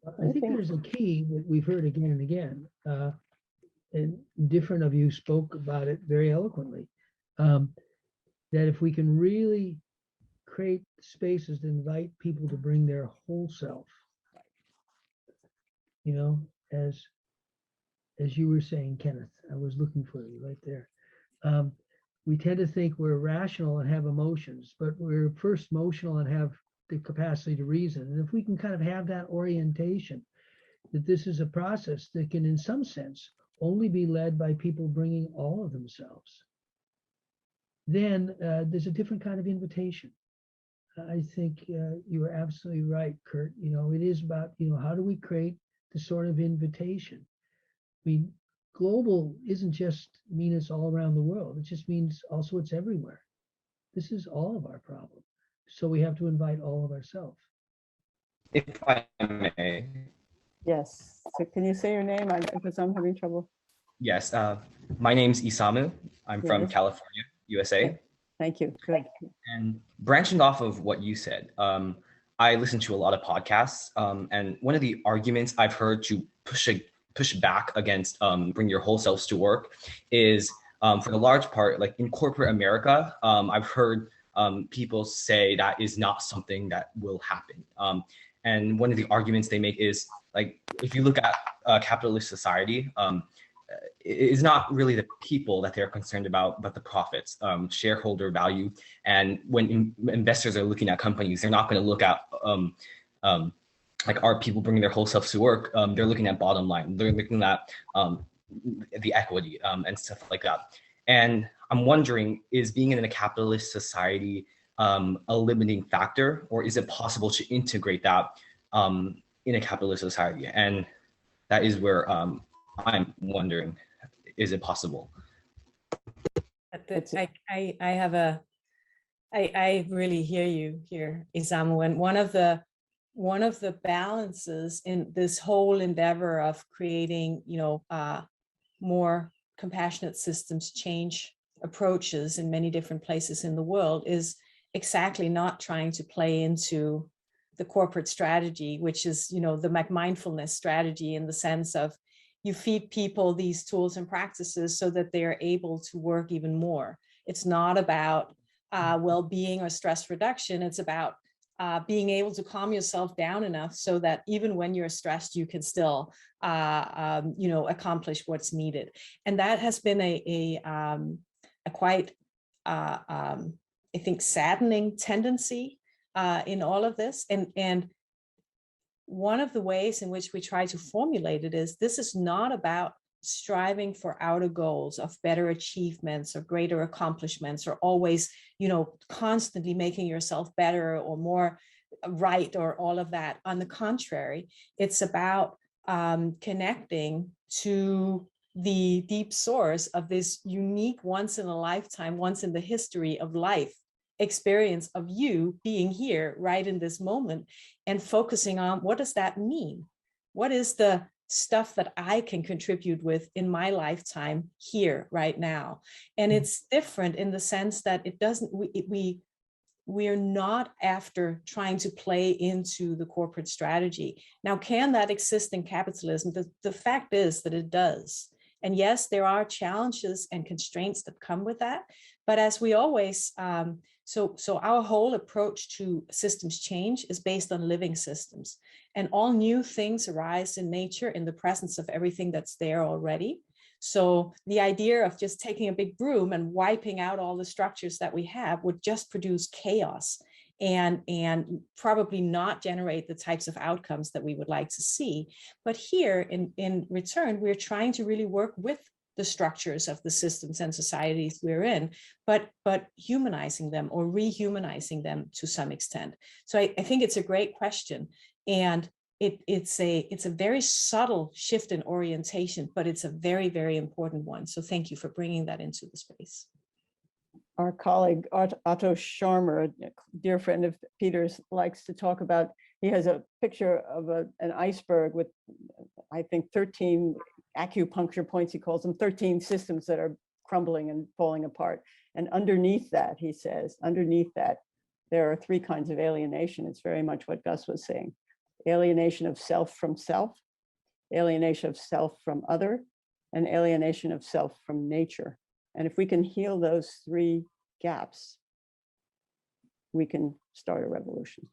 I think there's a key that we've heard again and again, and different of you spoke about it very eloquently, that if we can really create spaces to invite people to bring their whole self. You know, as you were saying, Kenneth, I was looking for you right there. We tend to think we're rational and have emotions, but we're first emotional and have the capacity to reason. And if we can kind of have that orientation, that this is a process that can, in some sense, only be led by people bringing all of themselves, then there's a different kind of invitation. I think you are absolutely right, Kurt. You know, it is about, you know, how do we create the sort of invitation? I mean, global isn't just mean it's all around the world. It just means also it's everywhere. This is all of our problem. So we have to invite all of ourselves. If I may. Yes. So can you say your name? Because I'm having trouble. Yes. My name's Isamu. I'm from California, USA. Okay. Thank you. Good. And branching off of what you said, I listen to a lot of podcasts, and one of the arguments I've heard to push back against bring your whole selves to work is, for the large part, like in corporate America, I've heard people say that is not something that will happen. And one of the arguments they make is, like, if you look at capitalist society, it is not really the people that they're concerned about, but the profits, shareholder value. And when investors are looking at companies, they're not going to look at like, are people bringing their whole selves to work? They're looking at bottom line. They're looking at the equity and stuff like that. And I'm wondering, is being in a capitalist society a limiting factor, or is it possible to integrate that in a capitalist society? And that is where I'm wondering, is it possible? I really hear you here, Isamu. And one of the balances in this whole endeavor of creating, you know, more compassionate systems change approaches in many different places in the world is exactly not trying to play into the corporate strategy, which is, you know, the mindfulness strategy, in the sense of you feed people these tools and practices so that they are able to work even more. It's not about well-being or stress reduction. It's about being able to calm yourself down enough so that even when you're stressed, you can still, you know, accomplish what's needed. And that has been a quite, I think, saddening tendency in all of this. And one of the ways in which we try to formulate it is, this is not about striving for outer goals of better achievements or greater accomplishments, or always, you know, constantly making yourself better or more right, or all of that. On the contrary, it's about connecting to the deep source of this unique, once in a lifetime, once in the history of life experience of you being here right in this moment, and focusing on, what does that mean? What is the stuff that I can contribute with in my lifetime here right now? And it's different in the sense that it doesn't, we're not after trying to play into the corporate strategy. Now, can that exist in capitalism? The fact is that it does. And yes, there are challenges and constraints that come with that. But as we always, so our whole approach to systems change is based on living systems. And all new things arise in nature in the presence of everything that's there already. So the idea of just taking a big broom and wiping out all the structures that we have would just produce chaos and probably not generate the types of outcomes that we would like to see. But here in return, we're trying to really work with the structures of the systems and societies we're in, but humanizing them or rehumanizing them to some extent. So I think it's a great question. And it's a very subtle shift in orientation, but it's a very, very important one. So thank you for bringing that into the space. Our colleague Otto Scharmer, a dear friend of Peter's, likes to talk about, he has a picture of an iceberg with, I think, 13 acupuncture points, he calls them, 13 systems that are crumbling and falling apart. And underneath that, he says, underneath that, there are three kinds of alienation. It's very much what Gus was saying. Alienation of self from self, alienation of self from other, and alienation of self from nature. And if we can heal those three gaps, we can start a revolution.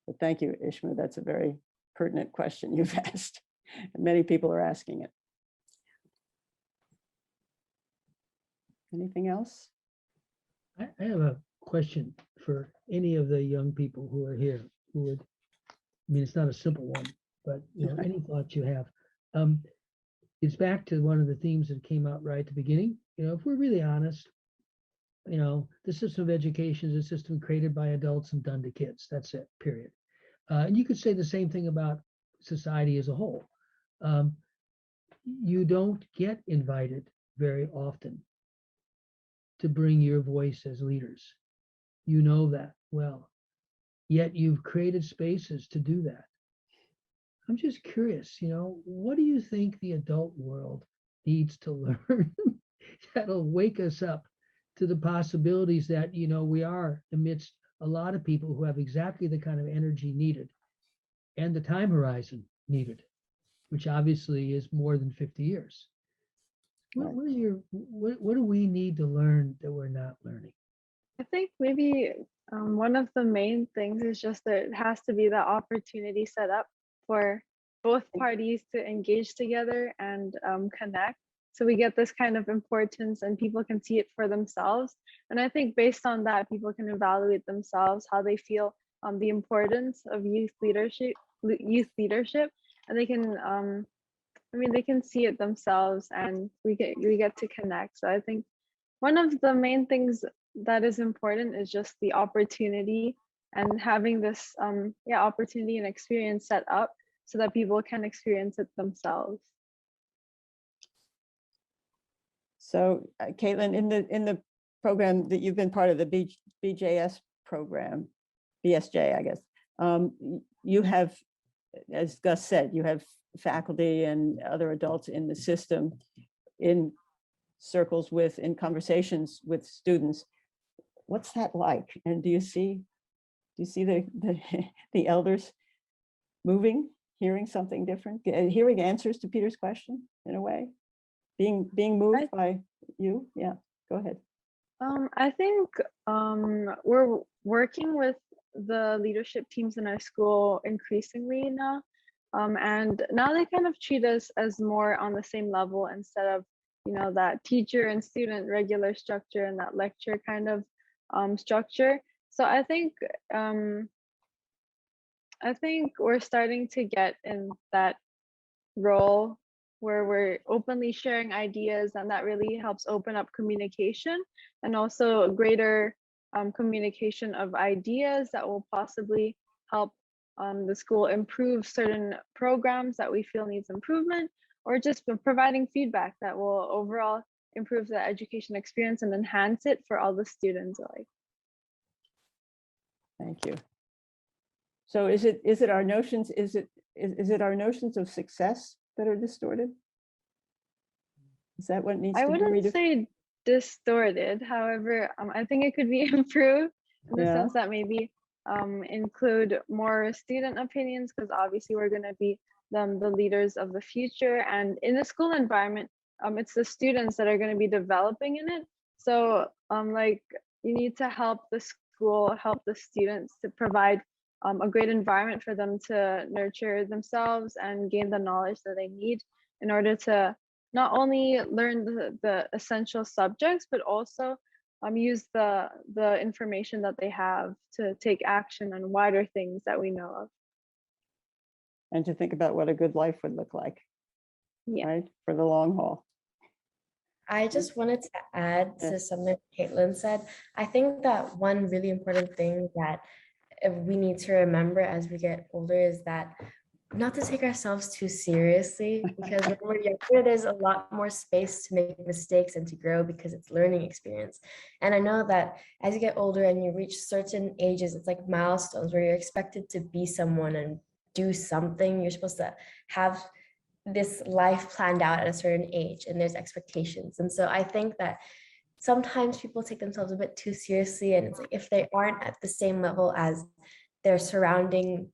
But thank you, Ishma. That's a very pertinent question you've asked. And many people are asking it. Anything else? I have a question for any of the young people who are here who would, I mean, it's not a simple one, but any thoughts you have. It's back to one of the themes that came out right at the beginning. If we're really honest, the system of education is a system created by adults and done to kids. That's it, period. And you could say the same thing about society as a whole. You don't get invited very often to bring your voice as leaders. You know that well, yet you've created spaces to do that. I'm just curious, what do you think the adult world needs to learn that'll wake us up to the possibilities that, we are amidst a lot of people who have exactly the kind of energy needed and the time horizon needed, which obviously is more than 50 years. What do we need to learn that we're not learning? I think maybe one of the main things is just that it has to be the opportunity set up for both parties to engage together and connect. So we get this kind of importance and people can see it for themselves. And I think based on that, people can evaluate themselves, how they feel the importance of youth leadership, and they can, they can see it themselves and we get to connect. So I think one of the main things that is important is just the opportunity and having this opportunity and experience set up so that people can experience it themselves. So Caitlin, in the program that you've been part of, the BJS program, BSJ, I guess, you have, as Gus said, you have faculty and other adults in the system in circles in conversations with students. What's that like? And do you see the elders moving, hearing something different, hearing answers to Peter's question in a way, being moved by you? Yeah, go ahead. I think we're working with the leadership teams in our school increasingly now. And now they kind of treat us as more on the same level instead of, that teacher and student regular structure and that lecture kind of structure. So I think we're starting to get in that role where we're openly sharing ideas, and that really helps open up communication and also greater communication of ideas that will possibly help the school improve certain programs that we feel needs improvement, or just providing feedback that will overall improve the education experience and enhance it for all the students alike. Thank you. So is it our notions of success that are distorted? Is that what needs to be redefined? I wouldn't say distorted. However, I think it could be improved in the sense that maybe include more student opinions, because obviously we're going to be the leaders of the future. And in the school environment, it's the students that are going to be developing in it. So you need to help the school, help the students to provide a great environment for them to nurture themselves and gain the knowledge that they need in order to not only learn the essential subjects, but also use the information that they have to take action on wider things that we know of. And to think about what a good life would look like, right, for the long haul. I just wanted to add to something Caitlin said. I think that one really important thing that we need to remember as we get older is that not to take ourselves too seriously, because when we're younger, there's a lot more space to make mistakes and to grow because it's learning experience. And I know that as you get older and you reach certain ages, it's like milestones where you're expected to be someone and do something. You're supposed to have this life planned out at a certain age, and there's expectations. And so I think that sometimes people take themselves a bit too seriously, and it's like if they aren't at the same level as their surrounding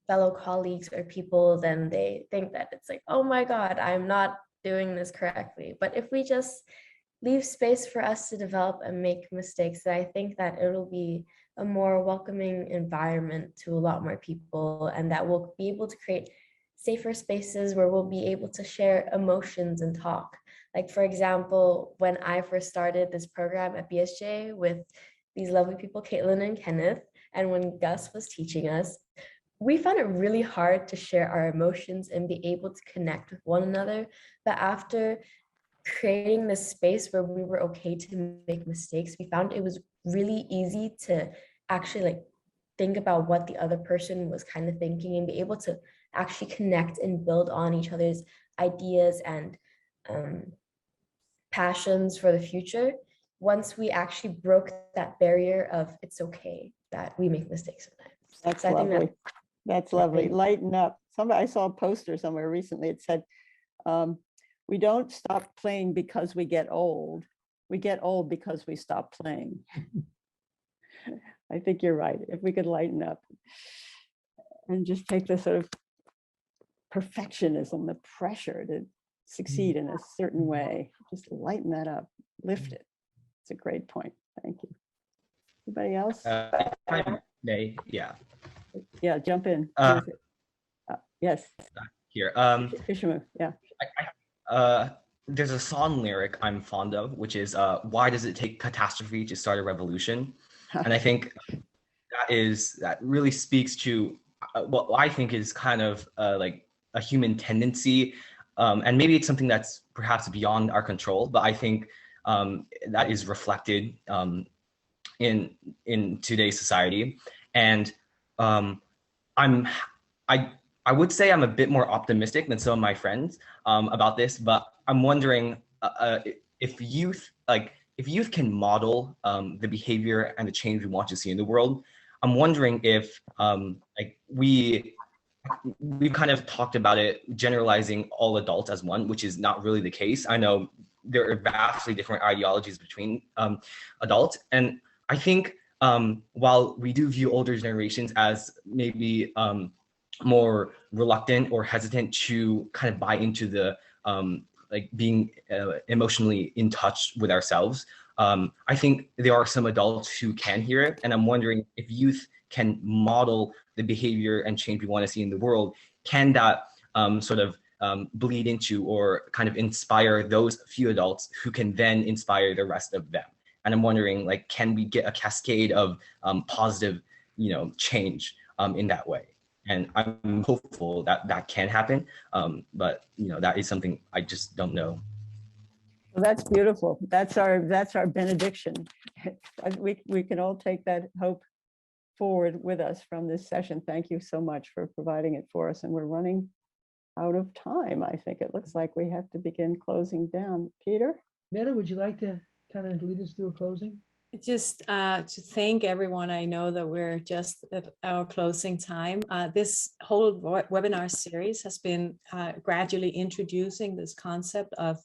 fellow colleagues or people, then they think that it's like, oh my God, I'm not doing this correctly. But if we just leave space for us to develop and make mistakes, that I think that it'll be a more welcoming environment to a lot more people, and that we'll be able to create safer spaces where we'll be able to share emotions and talk. Like, for example, when I first started this program at BSJ with these lovely people, Caitlin and Kenneth, and when Gus was teaching us, we found it really hard to share our emotions and be able to connect with one another. But after creating this space where we were okay to make mistakes, we found it was really easy to actually like think about what the other person was kind of thinking and be able to actually connect and build on each other's ideas and passions for the future once we actually broke that barrier of it's okay that we make mistakes sometimes. That's So I think lovely. That's lovely. Lighten up. I saw a poster somewhere recently. It said, we don't stop playing because we get old. We get old because we stop playing. I think you're right. If we could lighten up and just take the sort of perfectionism, the pressure to succeed in a certain way, just lighten that up, lift it. It's a great point. Thank you. Anybody else? If I may, yeah. Yeah, jump in. Yes. Here. Ishamu, yeah. There's a song lyric I'm fond of, which is why does it take catastrophe to start a revolution? And I think that really speaks to what I think is kind of like a human tendency, and maybe it's something that's perhaps beyond our control, but I think that is reflected in today's society. And I would say I'm a bit more optimistic than some of my friends about this, but I'm wondering if youth can model the behavior and the change we want to see in the world. I'm wondering if like we've kind of talked about it, generalizing all adults as one, which is not really the case. I know there are vastly different ideologies between adults, and I think while we do view older generations as maybe more reluctant or hesitant to kind of buy into the like being emotionally in touch with ourselves, I think there are some adults who can hear it, and I'm wondering if youth can model the behavior and change we want to see in the world. Can that sort of bleed into or kind of inspire those few adults who can then inspire the rest of them? And I'm wondering, like, can we get a cascade of positive, change in that way? And I'm hopeful that that can happen, but that is something I just don't know. Well, that's beautiful. That's our benediction. We can all take that hope forward with us from this session. Thank you so much for providing it for us. And we're running out of time. I think it looks like we have to begin closing down. Peter? Mette, would you like to kind of lead us through a closing? Just to thank everyone. I know that we're just at our closing time. This whole webinar series has been gradually introducing this concept of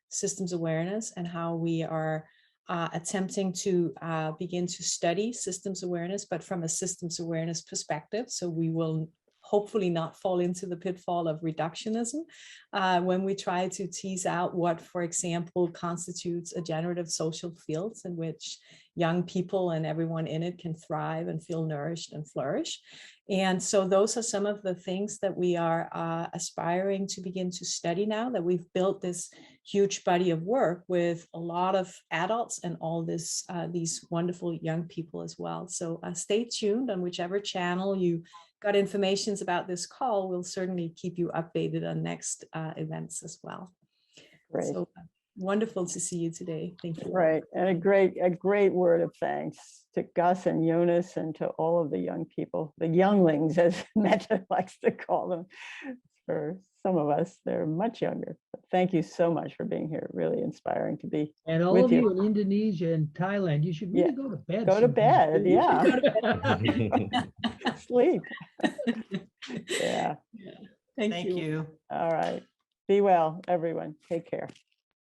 systems awareness and how we are attempting to begin to study systems awareness, but from a systems awareness perspective. So we will hopefully not fall into the pitfall of reductionism when we try to tease out what, for example, constitutes a generative social field in which young people and everyone in it can thrive and feel nourished and flourish. And so those are some of the things that we are aspiring to begin to study now that we've built this huge body of work with a lot of adults and all this these wonderful young people as well. So stay tuned on whichever channel you got information about this call. We'll certainly keep you updated on next events as well. Great. So wonderful to see you today. Thank you. Right, and a great word of thanks to Gus and Jonas and to all of the young people, the younglings, as Mette likes to call them. For some of us, they're much younger. But thank you so much for being here. Really inspiring to be and all with of you in Indonesia and Thailand. You should really go to bed. Go to bed, yeah. Sleep. Yeah. Thank you. All right. Be well, everyone. Take care.